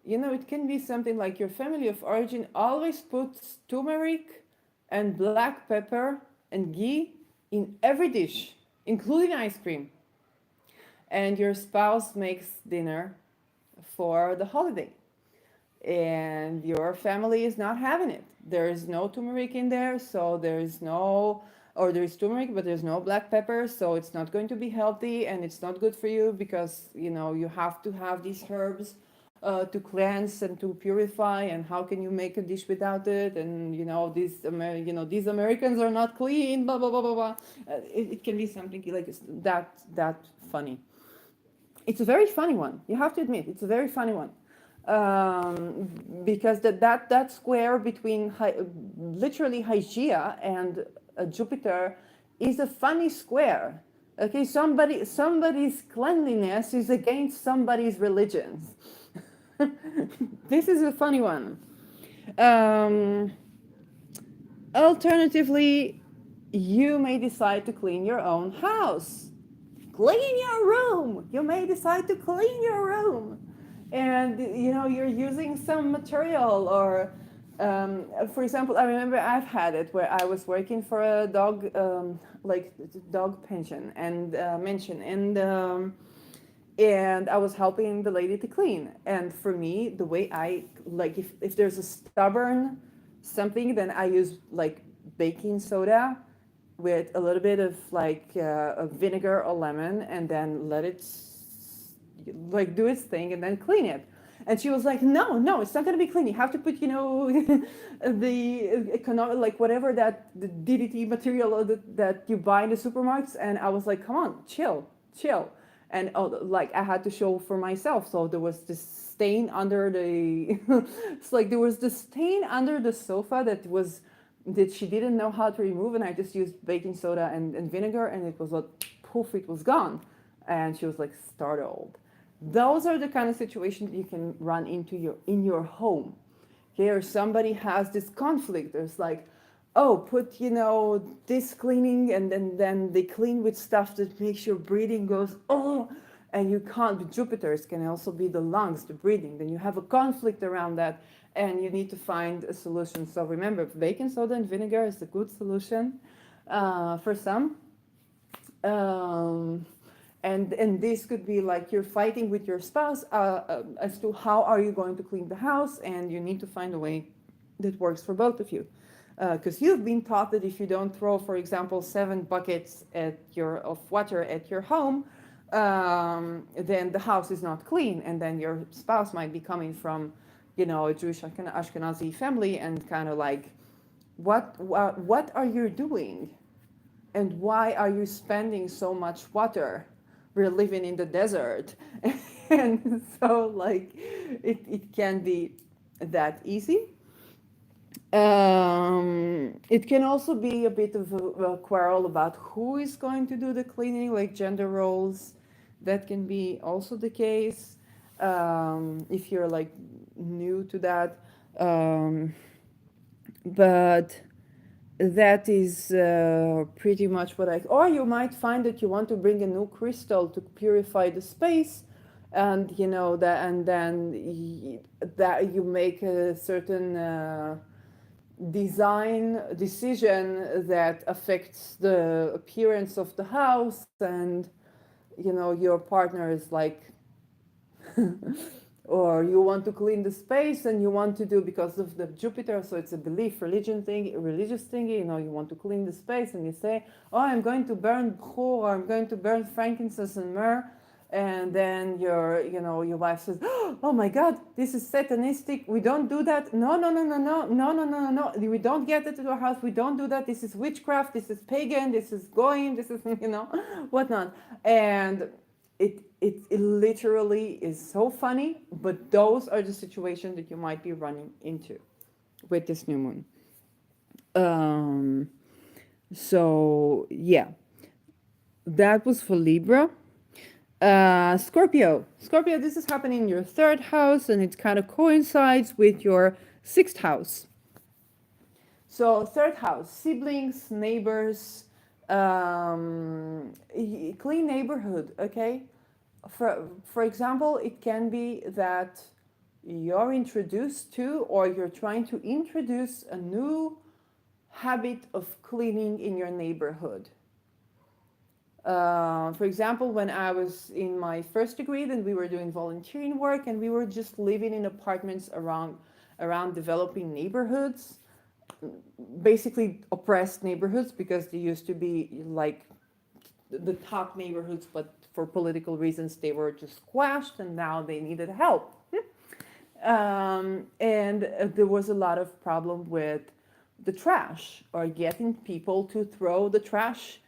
It can be something like your family of origin always puts turmeric and black pepper and ghee in every dish, including ice cream. And your spouse makes dinner for the holiday, and your family is not having it. There is no turmeric in there, so there's no, or there's turmeric, but there's no black pepper, so it's not going to be healthy, and it's not good for you because you have to have these herbs to cleanse and to purify. And how can you make a dish without it? And these Americans are not clean. Blah blah blah blah blah. It can be something like that funny. It's a very funny one. You have to admit, it's a very funny one. Because that square between literally Hygeia and Jupiter is a funny square. Okay, somebody's cleanliness is against somebody's religion. This is a funny one. Alternatively, you may decide to clean your own house. Clean your room. You may decide to clean your room. And you're using some material, or for example, I remember I've had it where I was working for a dog, like dog pension and mansion, and I was helping the lady to clean. And for me, the way I like, if there's a stubborn something, then I use like baking soda with a little bit of like vinegar or lemon, and then let it like do its thing and then clean it. And she was like, no, it's not going to be clean. You have to put, the economic, like whatever that the DDT material that you buy in the supermarkets. And I was like, come on, chill. And like I had to show for myself. So there was this stain under the, it's like there was this stain under the sofa that she didn't know how to remove. And I just used baking soda and vinegar, and it was like, poof, it was gone. And she was like startled. Those are the kind of situations you can run into in your home. Okay, or somebody has this conflict. There's like, oh, put this cleaning, and then they clean with stuff that makes your breathing goes, oh, and you can't. The Jupiters can also be the lungs, the breathing. Then you have a conflict around that, and you need to find a solution. So remember, baking soda and vinegar is a good solution for some. And this could be like you're fighting with your spouse as to how are you going to clean the house, and you need to find a way that works for both of you. Because you've been taught that if you don't throw, for example, 7 buckets of water at your home, then the house is not clean, and then your spouse might be coming from, a Jewish Ashkenazi family, and kind of like, what are you doing, and why are you spending so much water? We're living in the desert. And so like it can be that easy. It can also be a bit of a quarrel about who is going to do the cleaning, like gender roles. That can be also the case if you're like new to that. But that is pretty much what or you might find that you want to bring a new crystal to purify the space, and that you make a certain design decision that affects the appearance of the house, and your partner is like or you want to clean the space, and you want to do, because of the Jupiter, so it's a religious thing, you want to clean the space, and you say, oh, I'm going to burn bchur, or I'm going to burn frankincense and myrrh, and then your wife says, oh my God, this is satanistic, we don't do that, no, we don't get it to our house, we don't do that, this is witchcraft, this is pagan, this is goyim, this is whatnot. And it literally is so funny, but those are the situations that you might be running into with this new moon. So yeah, that was for Libra. Scorpio, this is happening in your 3rd house, and it kind of coincides with your 6th house. So 3rd house, siblings, neighbors, clean neighborhood. Okay, for example, it can be that you're introduced to, or you're trying to introduce a new habit of cleaning in your neighborhood. For example, when I was in my 1st degree, then we were doing volunteering work, and we were just living in apartments around developing neighborhoods, basically oppressed neighborhoods, because they used to be like the top neighborhoods, but for political reasons they were just squashed, and now they needed help. And there was a lot of problem with the trash, or getting people to throw the trash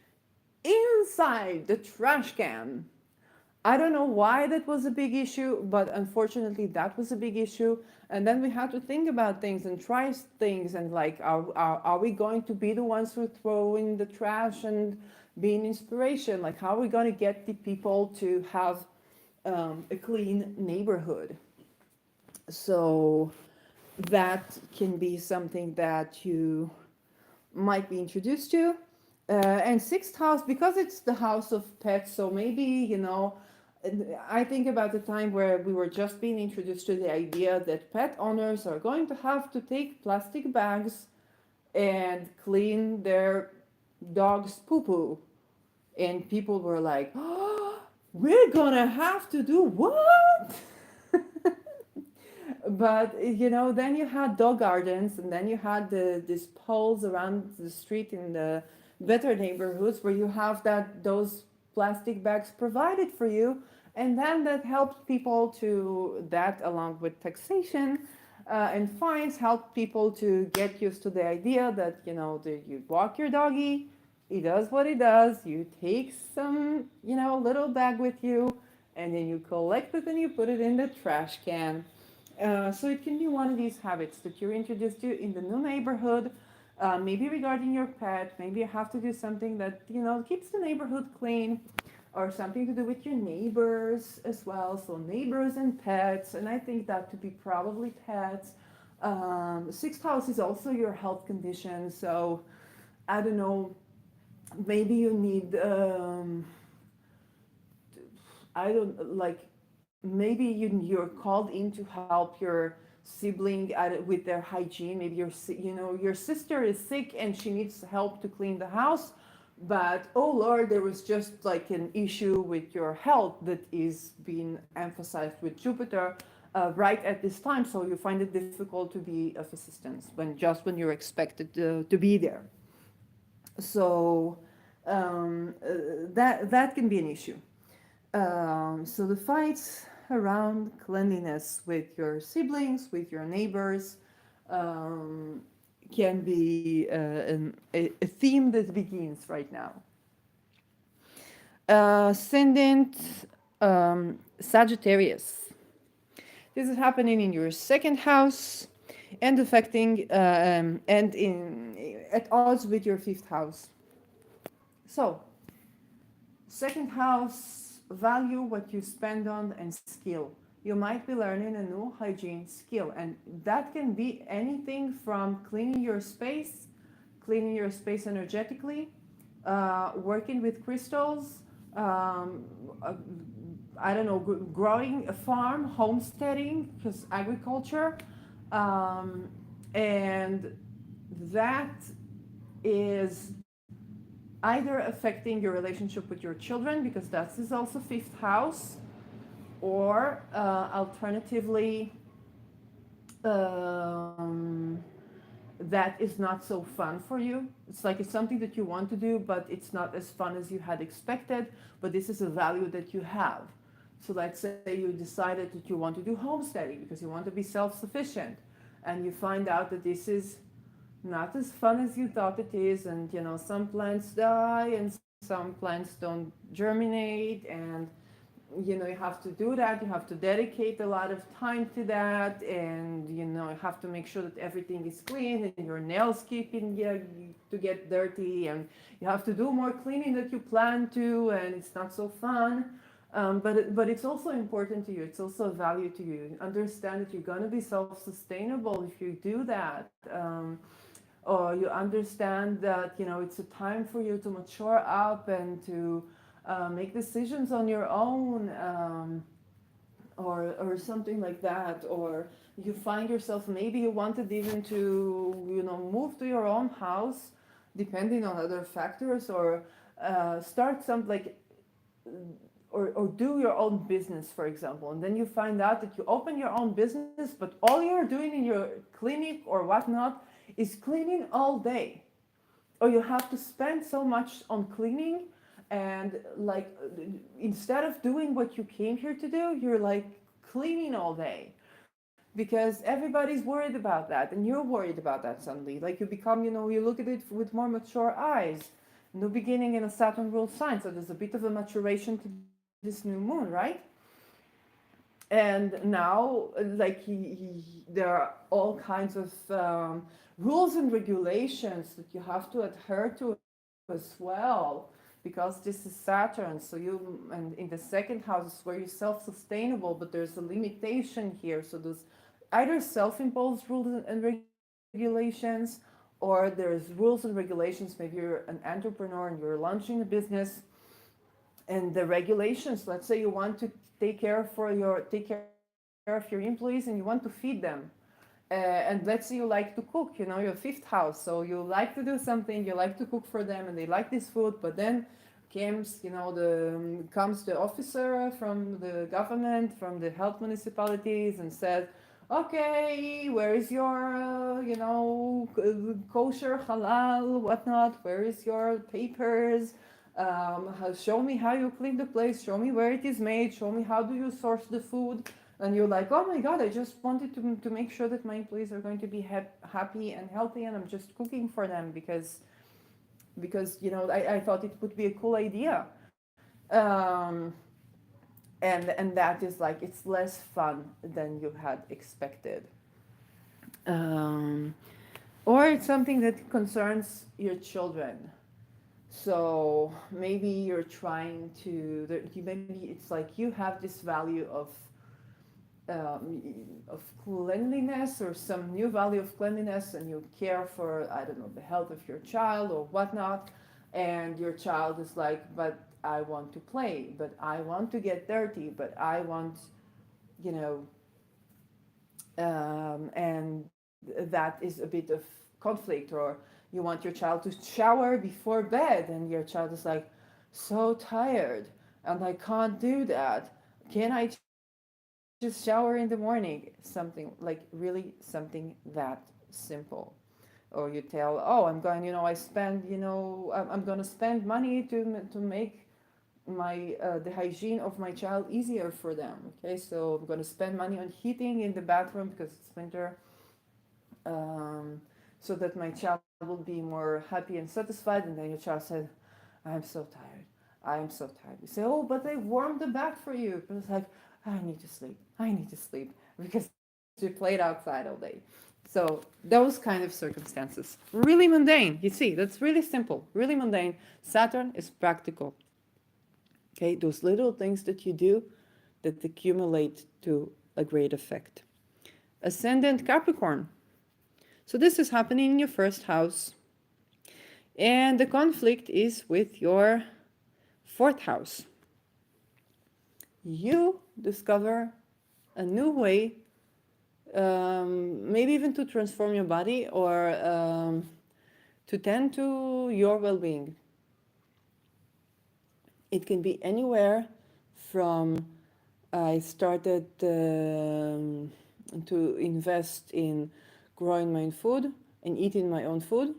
inside the trash can. I don't know why that was a big issue, but unfortunately that was a big issue. And then we had to think about things and try things, and like, are we going to be the ones who throw in the trash and be an inspiration? Like, how are we going to get the people to have a clean neighborhood? So that can be something that you might be introduced to. And sixth house, because it's the house of pets, so maybe, I think about the time where we were just being introduced to the idea that pet owners are going to have to take plastic bags and clean their dog's poo poo. And people were like, oh, we're gonna have to do what? But then you had dog gardens, and then you had these poles around the street in the better neighborhoods where you have those plastic bags provided for you, and then that helped people to that, along with taxation and fines, helped people to get used to the idea that you walk your doggy, he does what he does, you take some little bag with you, and then you collect it and you put it in the trash can. So it can be one of these habits that you're introduced to in the new neighborhood. Maybe regarding your pet, maybe you have to do something that keeps the neighborhood clean, or something to do with your neighbors as well. So neighbors and pets, and I think that to be probably pets. Sixth house is also your health condition. So I don't know. Maybe you need. I don't like. Maybe you're called in to help your sibling with their hygiene. Maybe your sister is sick and she needs help to clean the house, but oh Lord, there was just like an issue with your health that is being emphasized with Jupiter right at this time, so you find it difficult to be of assistance when you're expected to be there. So that can be an issue. So the fights around cleanliness with your siblings, with your neighbors, can be a theme that begins right now. Ascendant Sagittarius. This is happening in your second house and affecting and in at odds with your fifth house. So, second house, value what you spend on and skill. You might be learning a new hygiene skill, and that can be anything from cleaning your space energetically, working with crystals, I don't know, growing a farm, homesteading, because agriculture, and that is either affecting your relationship with your children, because that is also fifth house, or alternatively, that is not so fun for you. It's like it's something that you want to do, but it's not as fun as you had expected, but this is a value that you have. So let's say you decided that you want to do homesteading because you want to be self-sufficient, and you find out that this is not as fun as you thought it is, and some plants die and some plants don't germinate, and you have to do that, you have to dedicate a lot of time to that, and you have to make sure that everything is clean, and your nails keep to get dirty, and you have to do more cleaning that you plan to, and it's not so fun. But it's also important to you, it's also a value to you. Understand that you're going to be self-sustainable if you do that. Or you understand that it's a time for you to mature up and to make decisions on your own, or something like that. Or you find yourself, maybe you wanted even to move to your own house, depending on other factors, or start some or do your own business, for example, and then you find out that you open your own business, but all you're doing in your clinic or whatnot is cleaning all day, or you have to spend so much on cleaning, and instead of doing what you came here to do, you're cleaning all day, because everybody's worried about that, and you're worried about that suddenly. You become, you look at it with more mature eyes. New beginning in a Saturn ruled sign, so there's a bit of a maturation to this new moon, right? And now, like there are all kinds of rules and regulations that you have to adhere to as well, because this is Saturn. So and in the second house is where you're self-sustainable, but there's a limitation here. So there's either self-imposed rules and regulations, or there's rules and regulations. Maybe you're an entrepreneur and you're launching a business, and the regulations, let's say you want to take care of your employees and you want to feed them, and let's say you like to cook, your fifth house, so you like to do something, you like to cook for them and they like this food, but then comes the officer from the government, from the health municipalities, and said, okay, where is your kosher, halal, whatnot, where is your papers, show me how you clean the place, show me where it is made, show me how do you source the food. And you're like, oh my god, I just wanted to make sure that my employees are going to be happy and healthy, and I'm just cooking for them because I thought it would be a cool idea. um, and that is like, it's less fun than you had expected. um, or it's something that concerns your children. So maybe you're trying to, maybe it's like you have this value of cleanliness, or some new value of cleanliness, and you care for, I don't know, the health of your child or whatnot, and your child is like, but I want to play, but I want to get dirty, but I want, you know and that is a bit of conflict. Or you want your child to shower before bed, and your child is like, so tired and I can't do that, can I just shower in the morning? Something like, really something that simple. Or you tell, oh, I'm going, I'm going to spend money to make the hygiene of my child easier for them. Okay, so I'm going to spend money on heating in the bathroom because it's winter, um, so that my child will be more happy and satisfied. And then your child said, I'm so tired. I am so tired. You say, oh, but I warmed the bath for you. But it's like, I need to sleep. I need to sleep because you played outside all day. So those kind of circumstances, really mundane. You see, that's really simple, really mundane. Saturn is practical. Okay, those little things that you do that accumulate to a great effect. Ascendant Capricorn. So this is happening in your first house. And the conflict is with your fourth house. You discover a new way, maybe even to transform your body, or to tend to your well being. It can be anywhere from I started to invest in growing my own food and eating my own food,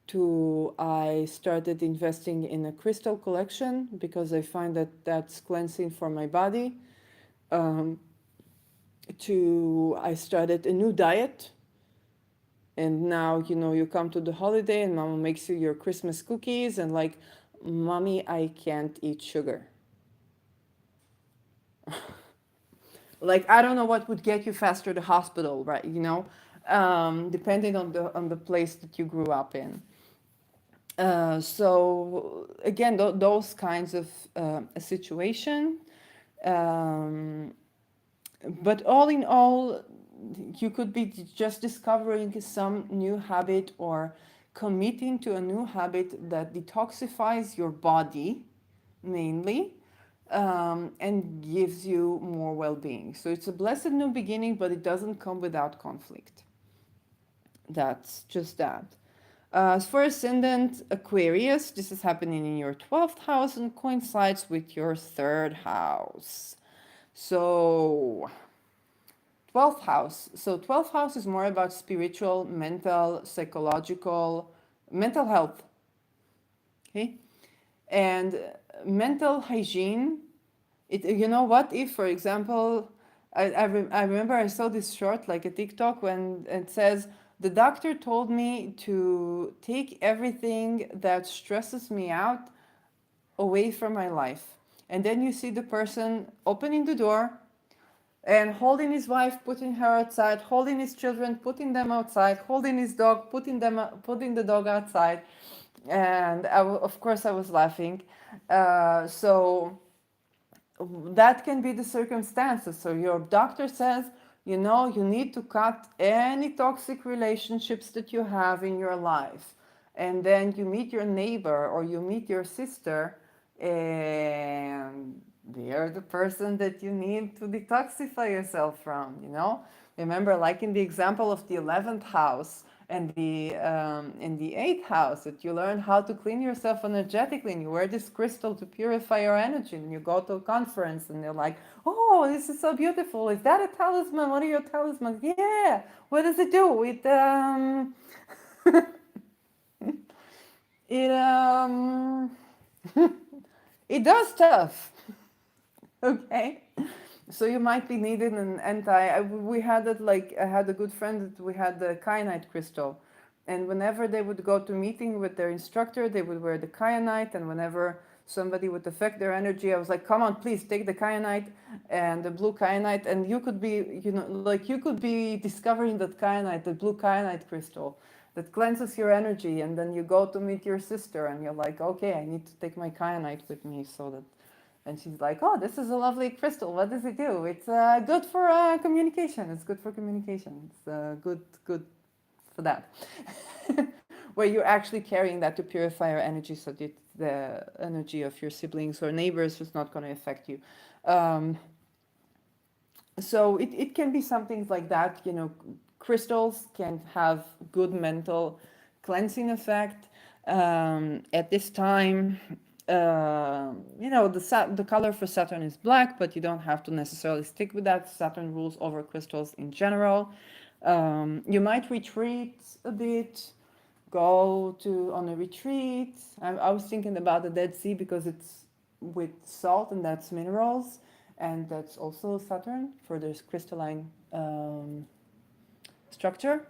to I started investing in a crystal collection because I find that that's cleansing for my body, um, to I started a new diet. And now, you come to the holiday and mama makes you your Christmas cookies, and like, mommy, I can't eat sugar. Like, I don't know what would get you faster to hospital, right? Depending on the place that you grew up in. So again, those kinds of a situation. Um, but all in all, you could be just discovering some new habit, or committing to a new habit that detoxifies your body mainly, and gives you more well-being. So it's a blessed new beginning, but it doesn't come without conflict. That's just that. As for ascendant Aquarius, this is happening in your 12th house and coincides with your third house. So 12th house. So 12th house is more about spiritual, mental, psychological, mental health. Okay? And mental hygiene. What if, for example, I remember I saw this short, like a TikTok, when it says, the doctor told me to take everything that stresses me out away from my life. And then you see the person opening the door and holding his wife, putting her outside, holding his children, putting them outside, holding his dog, putting the dog outside. And of course, I was laughing. So that can be the circumstances. So your doctor says, you know, you need to cut any toxic relationships that you have in your life. And then you meet your neighbor or you meet your sister, and they are the person that you need to detoxify yourself from, you know? Remember, like in the example of the 11th house and in the 8th house, that you learn how to clean yourself energetically, and you wear this crystal to purify your energy, and you go to a conference and they're like, oh, this is so beautiful. Is that a talisman? What are your talismans? Yeah. What does it do? It it does stuff. Okay. So you might be needing an we had it, like I had a good friend that we had the kyanite crystal, and whenever they would go to meeting with their instructor, they would wear the kyanite, and whenever somebody would affect their energy, I was like, come on, please take the kyanite and the blue kyanite, and you could be, you know, like you could be discovering that kyanite, the blue kyanite crystal that cleanses your energy, and then you go to meet your sister and you're like, okay, I need to take my kyanite with me so that, and she's like, oh, this is a lovely crystal. What does it do? It's good for communication. It's good for communication. It's good for that. Where you're actually carrying that to purify your energy so that the energy of your siblings or neighbors is not going to affect you. Um, so it can be something like that. You know, crystals can have good mental cleansing effect. At this time, you know, the color for Saturn is black, but you don't have to necessarily stick with that. Saturn rules over crystals in general. You might retreat a bit, go to on a retreat. I was thinking about the Dead Sea because it's with salt and that's minerals, and that's also Saturn for this crystalline structure.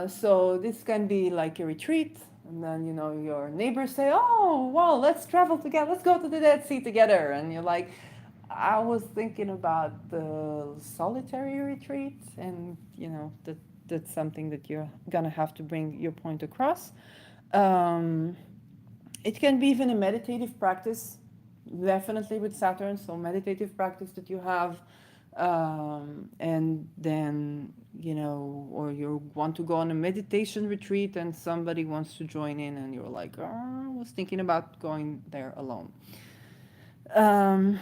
So this can be like a retreat, and then you know your neighbors say, "Oh, well, let's travel together. Let's go to the Dead Sea together." And you're like, "I was thinking about the solitary retreat, and you know that's something that you're gonna have to bring your point across." Um, it can be even a meditative practice, definitely with Saturn. So meditative practice that you have, and then you know, or you want to go on a meditation retreat and somebody wants to join in, and you're like, oh, I was thinking about going there alone. Um,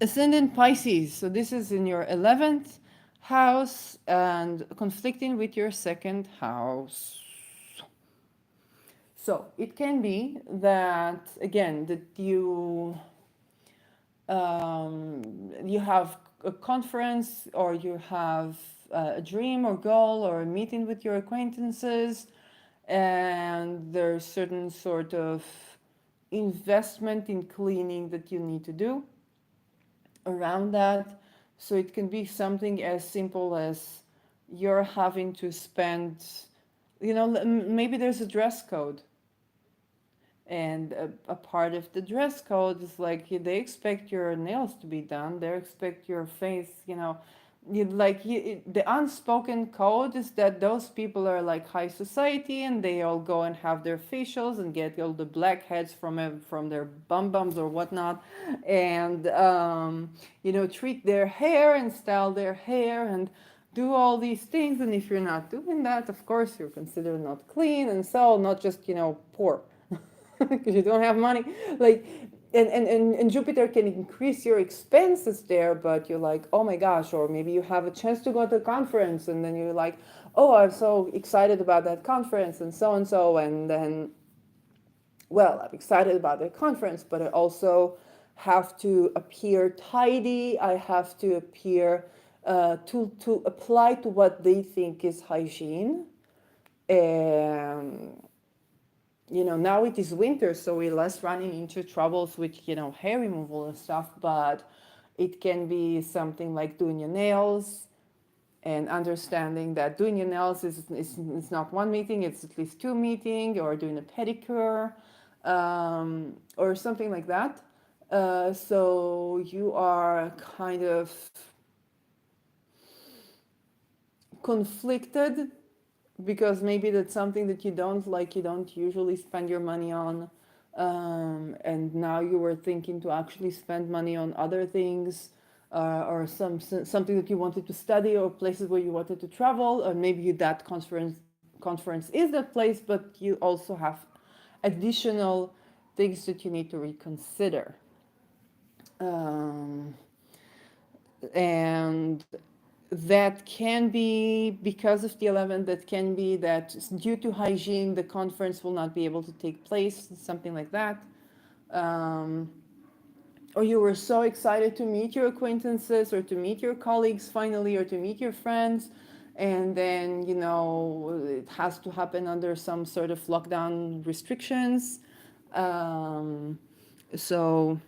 Ascendant Pisces. So this is in your 11th house and conflicting with your second house. So it can be that, again, that you have a conference, or you have a dream or goal or a meeting with your acquaintances, and there's certain sort of investment in cleaning that you need to do around that. So it can be something as simple as you're having to spend, you know, maybe there's a dress code, and a part of the dress code is like they expect your nails to be done, they expect your face, you know, the unspoken code is that those people are like high society, and they all go and have their facials and get all the blackheads from their bum bums or whatnot, and you know, treat their hair and style their hair and do all these things. And if you're not doing that, of course you're considered not clean, and so not just, you know, poor because you don't have money, like, and Jupiter can increase your expenses there, but you're like, oh my gosh. Or maybe you have a chance to go to a conference, and then you're like, oh, I'm so excited about that conference, and so, and then, well, I'm excited about the conference, but I also have to appear tidy. I have to appear to apply to what they think is hygiene. And you know, now it is winter, so we're less running into troubles with, you know, hair removal and stuff, but it can be something like doing your nails, and understanding that doing your nails is not one meeting, it's at least two meetings, or doing a pedicure, or something like that. So you are kind of conflicted because maybe that's something that you don't like, you don't usually spend your money on, and now you were thinking to actually spend money on other things, or something that you wanted to study, or places where you wanted to travel, or maybe that conference is that place, but you also have additional things that you need to reconsider. Um, and that can be because of the 11th, that can be that due to hygiene the conference will not be able to take place, something like that. um, or you were so excited to meet your acquaintances or to meet your colleagues finally, or to meet your friends, and then it has to happen under some sort of lockdown restrictions. um, so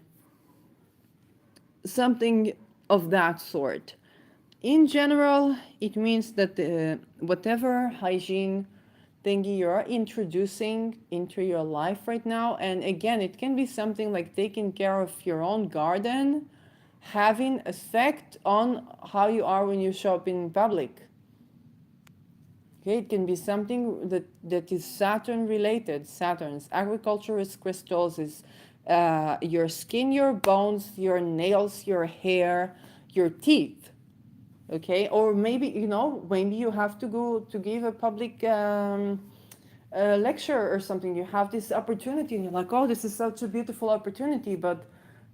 something of that sort. In general, it means that whatever hygiene thingy you're introducing into your life right now, and again, it can be something like taking care of your own garden, having effect on how you are when you show up in public. Okay, it can be something that is Saturn related. Saturn's agriculturist crystals is your skin, your bones, your nails, your hair, your teeth. Okay, or maybe maybe you have to go to give a public lecture or something. You have this opportunity and you're like, oh, this is such a beautiful opportunity, but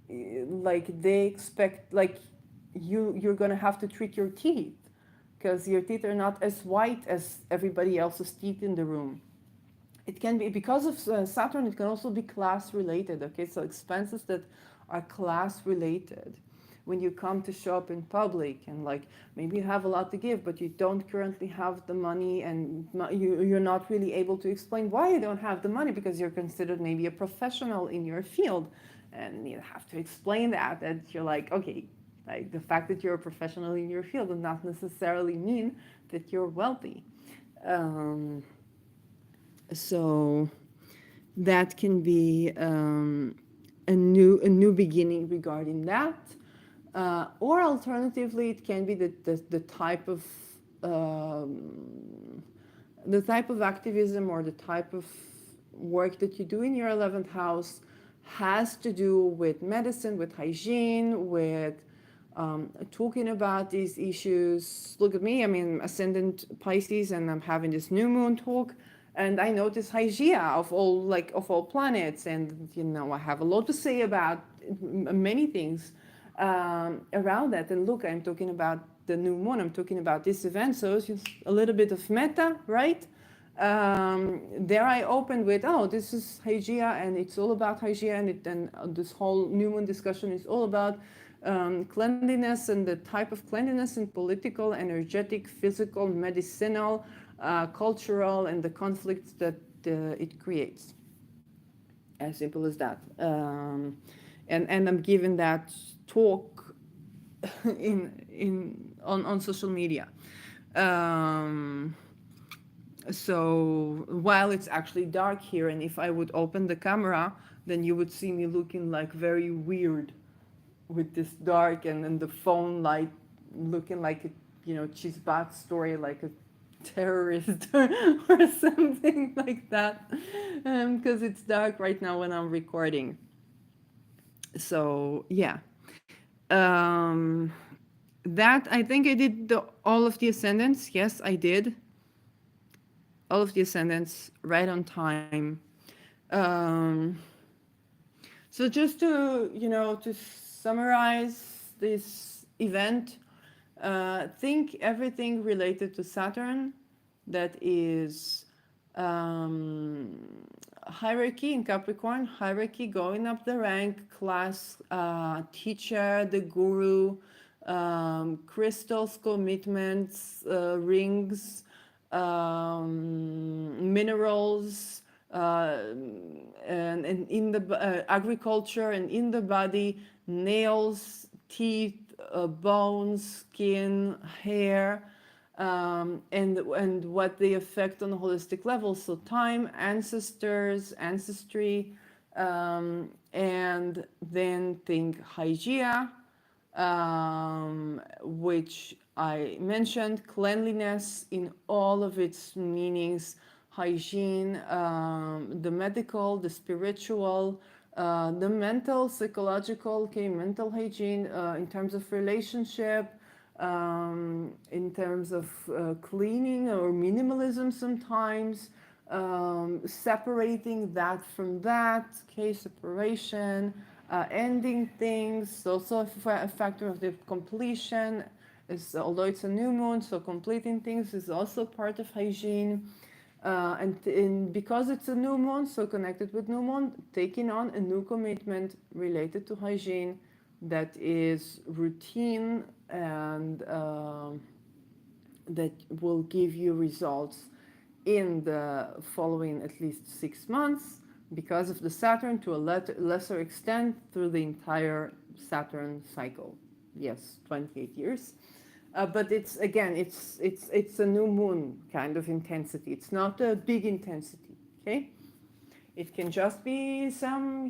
like they expect, like you're gonna have to treat your teeth because your teeth are not as white as everybody else's teeth in the room. It can be because of Saturn. It can also be class related. Okay, so expenses that are class related. When you come to show up in public and like maybe you have a lot to give, but you don't currently have the money, and you're not really able to explain why you don't have the money because you're considered maybe a professional in your field, and you have to explain that you're like, okay, like the fact that you're a professional in your field does not necessarily mean that you're wealthy. Um, so that can be a new beginning regarding that. Or alternatively, it can be the type of activism or the type of work that you do in your 11th house has to do with medicine, with hygiene, with talking about these issues. Look at me, I mean, ascendant Pisces, and I'm having this new moon talk, and I notice Hygeia of all planets, and I have a lot to say about many things around that. And look, I'm talking about the new moon, I'm talking about this event, so it's just a little bit of meta, right? There I opened with, oh, this is Hygeia, and it's all about Hygeia, and this whole new moon discussion is all about cleanliness and the type of cleanliness in political, energetic, physical, medicinal, cultural, and the conflicts that it creates. As simple as that. And I'm giving that talk on social media. Um, so while it's actually dark here, and if I would open the camera, then you would see me looking like very weird with this dark, and then the phone light looking like a Chisbat story, like a terrorist or something like that, because it's dark right now when I'm recording. So yeah, um, that I think I did all of the ascendants. Yes, I did all of the ascendants right on time. Um, so just to summarize this event, think everything related to Saturn that is um, hierarchy in Capricorn, hierarchy, going up the rank, class, teacher, the guru, crystals, commitments, rings, minerals, and in the agriculture, and in the body, nails, teeth, bones, skin, hair, and what they affect on a holistic level. So time, ancestors, ancestry, And then think hygiene, which I mentioned, cleanliness in all of its meanings, hygiene, the medical, the spiritual, the mental, psychological, okay, mental hygiene in terms of relationship, in terms of cleaning or minimalism sometimes, separating that from that, okay, separation, ending things, also a factor of the completion. Is, although it's a new moon, so completing things is also part of hygiene. And because it's a new moon, so connected with new moon, taking on a new commitment related to hygiene that is routine and that will give you results in the following at least 6 months because of the Saturn, to a lesser extent through the entire Saturn cycle. Yes, 28 years. But it's again, it's a new moon kind of intensity. It's not a big intensity. Okay, it can just be some,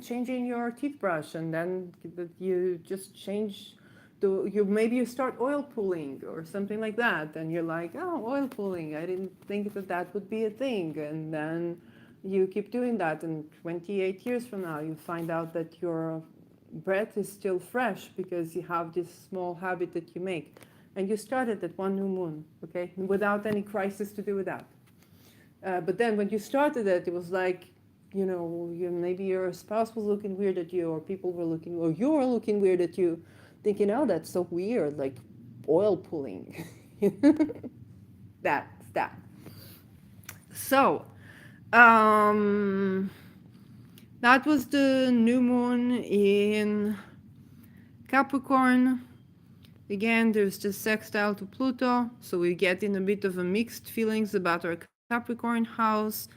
changing your teeth brush, and then you just change. You maybe you start oil pulling or something like that, and you're like, oh, oil pulling. I didn't think that that would be a thing, and then you keep doing that, and 28 years from now, you find out that your breath is still fresh because you have this small habit that you make, and you started at one new moon, okay, without any crisis to do with that. But then when you started it, it was like, maybe your spouse was looking weird at you, or people were looking, or you were looking weird at you, thinking, oh, that's so weird, like oil pulling. That's that. So, that was the new moon in Capricorn. Again, there's the sextile to Pluto, so we get in a bit of a mixed feelings about our Capricorn house.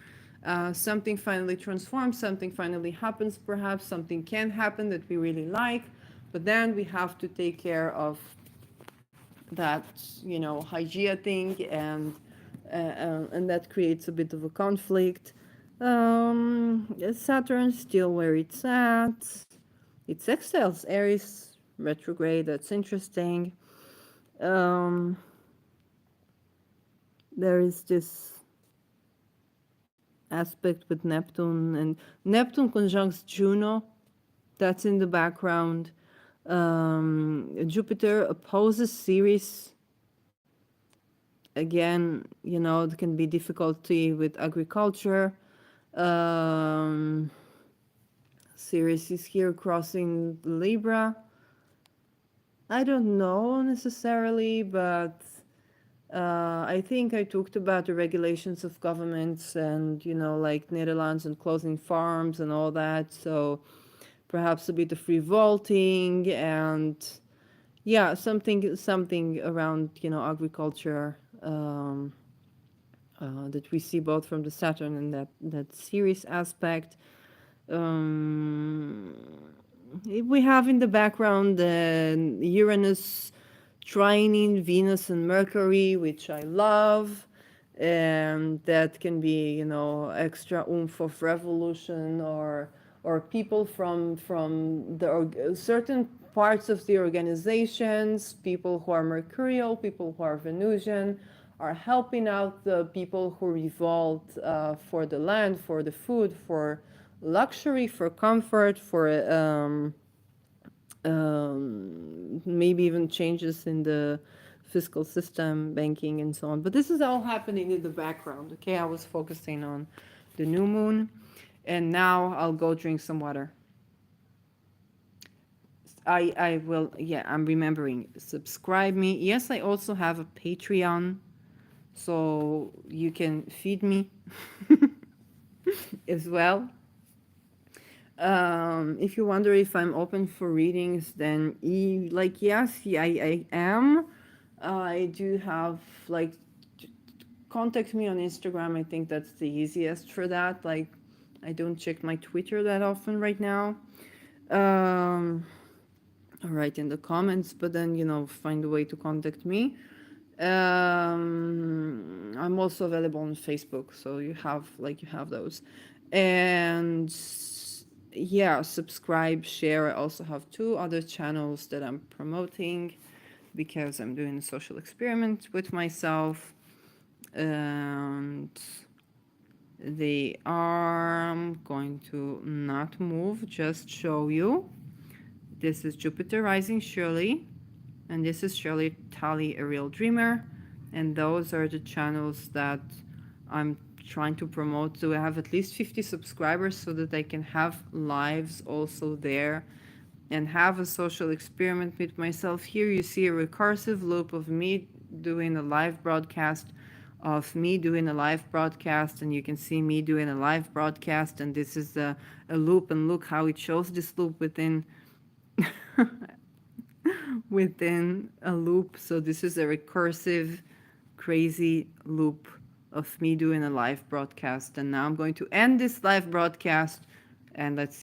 Something finally transforms, something finally happens, perhaps something can happen that we really like, but then we have to take care of that, hygiene thing, and that creates a bit of a conflict. Saturn still where it's at. It sextiles Aries retrograde. That's interesting. Um, there is this aspect with Neptune, and Neptune conjuncts Juno. That's in the background. Jupiter opposes Ceres. Again, it can be difficulty with agriculture. Ceres is here crossing Libra. I don't know necessarily, but I think I talked about the regulations of governments and, like Netherlands and closing farms and all that. So perhaps a bit of revolting and, yeah, something around, agriculture that we see both from the Saturn and that Ceres aspect. We have in the background Uranus trining Venus and Mercury, which I love, and that can be, extra oomph of revolution, or people from the certain parts of the organizations, people who are Mercurial, people who are Venusian, are helping out the people who revolt for the land, for the food, for luxury, for comfort, for maybe even changes in the fiscal system, banking, and so on. But this is all happening in the background. Okay, I was focusing on the new moon, and now I'll go drink some water. I will, yeah, I'm remembering. Subscribe me. Yes, I also have a Patreon, so you can feed me as well. If you wonder if I'm open for readings, then yes, I am. I do have, contact me on Instagram. I think that's the easiest for that. Like, I don't check my Twitter that often right now. I'll write in the comments, but then, find a way to contact me. I'm also available on Facebook, so you have those. And yeah, subscribe, share. I also have two other channels that I'm promoting because I'm doing a social experiment with myself. And they are, I'm going to not move, just show you. This is Jupiter Rising Shirley, and this is Shirley Talley, a real dreamer. And those are the channels that I'm trying to promote to have at least 50 subscribers so that I can have lives also there and have a social experiment with myself. Here you see a recursive loop of me doing a live broadcast, of me doing a live broadcast, and you can see me doing a live broadcast, and this is a loop, and look how it shows this loop within within a loop. So this is a recursive crazy loop of me doing a live broadcast. And now I'm going to end this live broadcast, and let's